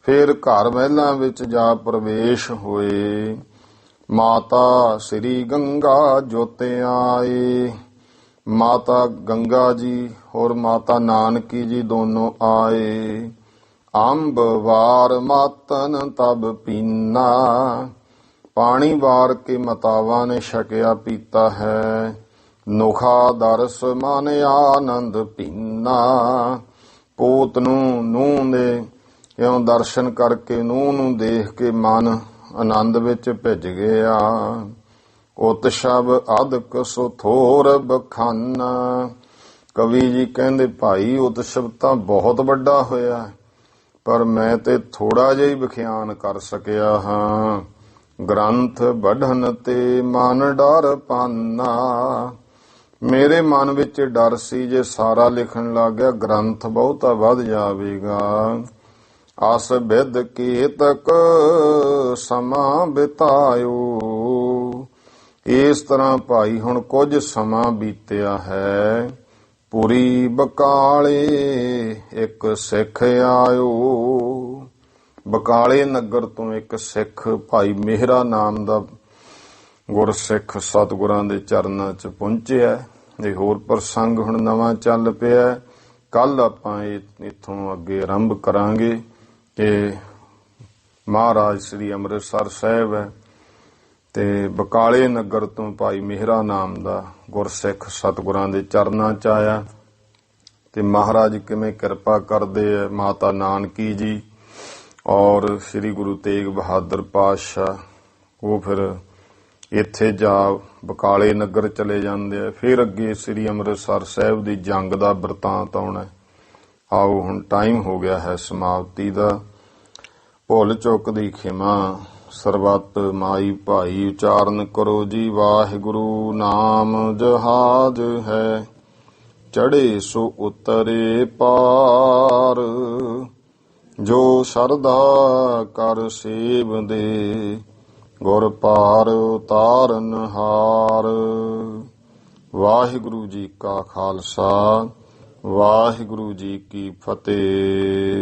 ਫਿਰ ਘਰ ਮਹਿਲਾਂ ਵਿੱਚ ਜਾ ਪ੍ਰਵੇਸ਼ ਹੋਏ। ਮਾਤਾ ਸ੍ਰੀ ਗੰਗਾ ਜੋਤੇ ਆਏ। ਮਾਤਾ ਗੰਗਾ ਜੀ ਔਰ ਮਾਤਾ ਨਾਨਕੀ ਜੀ ਦੋਨੋਂ ਆਏ। ਅੰਬ ਵਾਰ ਮਾਤਨ ਤਬ ਪੀਨਾ। ਪਾਣੀ ਵਾਰ ਕੇ ਮਾਤਾਵਾਂ ਨੇ ਛਕਿਆ ਪੀਤਾ ਹੈ। ਨੁਖਾ ਦਰਸ ਮਨ ਆਨੰਦ ਪੀਨਾ। ਪੋਤ ਨੂੰ ਨੂੰਹ ਦੇ ਇਉਂ ਦਰਸ਼ਨ ਕਰਕੇ ਨੂੰਹ ਨੂੰ ਦੇਖ ਕੇ ਮਨ ਆਨੰਦ ਵਿੱਚ ਭਿੱਜ ਗਿਆ। ਉਤਸ਼ਬ ਅਦਕ ਸੋ ਥੋਰ ਬਖਾਨਾ। ਕਵੀ ਜੀ ਕਹਿੰਦੇ ਭਾਈ ਉਤਸ਼ਬ ਤਾਂ ਬਹੁਤ ਵੱਡਾ ਹੋਇਆ, ਪਰ ਮੈਂ ਤੇ ਥੋੜਾ ਜਿਹਾ ਹੀ ਵਿਖਿਆਨ ਕਰ ਸਕਿਆ ਹਾਂ। ਗ੍ਰੰਥ ਵਢਣ ਤੇ ਮਨ ਡਰ ਪਾਨਾ। ਮੇਰੇ ਮਨ ਵਿੱਚ ਡਰ ਸੀ ਜੇ ਸਾਰਾ ਲਿਖਣ ਲੱਗ ਗਿਆ ਗ੍ਰੰਥ ਬਹੁਤਾ ਵੱਧ ਜਾਵੇਗਾ। ਆਸ ਬਿਦ ਕੀਤਕ ਸਮਾਂ ਬਿਤਾਇਓ। ਇਸ ਤਰ੍ਹਾਂ ਭਾਈ ਹੁਣ ਕੁਝ ਸਮਾਂ ਬੀਤਿਆ ਹੈ। ਪੁਰੀ ਬਕਾਲੇ ਇੱਕ ਸਿੱਖ ਆਇਓ। ਬਕਾਲੇ ਨਗਰ ਤੋਂ ਇੱਕ ਸਿੱਖ ਭਾਈ ਮਿਹਰਾ ਨਾਮ ਦਾ ਗੁਰਸਿੱਖ ਸਤਿਗੁਰਾਂ ਦੇ ਚਰਨਾਂ 'ਚ ਪਹੁੰਚਿਆ। ਇਹ ਹੋਰ ਪ੍ਰਸੰਗ ਹੁਣ ਨਵਾਂ ਚੱਲ ਪਿਆ। ਕੱਲ ਆਪਾਂ ਇੱਥੋਂ ਅੱਗੇ ਆਰੰਭ ਕਰਾਂਗੇ ਕਿ ਮਹਾਰਾਜ ਸ੍ਰੀ ਅੰਮ੍ਰਿਤਸਰ ਸਾਹਿਬ ਹੈ ਤੇ ਬਕਾਲੇ ਨਗਰ ਤੋਂ ਭਾਈ ਮਿਹਰਾ ਨਾਮ ਦਾ ਗੁਰਸਿੱਖ ਸਤਿਗੁਰਾਂ ਦੇ ਚਰਨਾਂ 'ਚ ਆਇਆ ਤੇ ਮਹਾਰਾਜ ਕਿਵੇਂ ਕਿਰਪਾ ਕਰਦੇ ਆ। ਮਾਤਾ ਨਾਨਕੀ ਜੀ ਔਰ ਸ੍ਰੀ ਗੁਰੂ ਤੇਗ ਬਹਾਦਰ ਪਾਤਸ਼ਾਹ ਉਹ ਫਿਰ ਇੱਥੇ ਜਾ ਬਕਾਲੇ ਨਗਰ ਚਲੇ ਜਾਂਦੇ ਆ। ਫਿਰ ਅੱਗੇ ਸ੍ਰੀ ਅੰਮ੍ਰਿਤਸਰ ਸਾਹਿਬ ਦੀ ਜੰਗ ਦਾ ਬਿਰਤਾਂਤ ਆਉਣਾ। ਆਓ ਹੁਣ ਟਾਈਮ ਹੋ ਗਿਆ ਹੈ ਸਮਾਪਤੀ ਦਾ। ਭੁੱਲ ਚੁੱਕ ਦੀ ਖਿਮਾ। ਸਰਬੱਤ ਮਾਈ ਭਾਈ ਉਚਾਰਨ ਕਰੋ ਜੀ। ਵਾਹਿਗੁਰੂ ਨਾਮ ਜਹਾਜ ਹੈ ਚੜੇ ਸੋ ਉਤਰੇ ਪਾਰ। ਜੋ ਸ਼ਰਧਾ ਕਰ ਸੇਵਦੇ ਗੁਰ ਪਾਰ ਉਤਾਰਨ ਹਾਰ। ਵਾਹਿਗੁਰੂ ਜੀ ਕਾ ਖਾਲਸਾ, ਵਾਹਿਗੁਰੂ ਜੀ ਕੀ ਫਤਿਹ।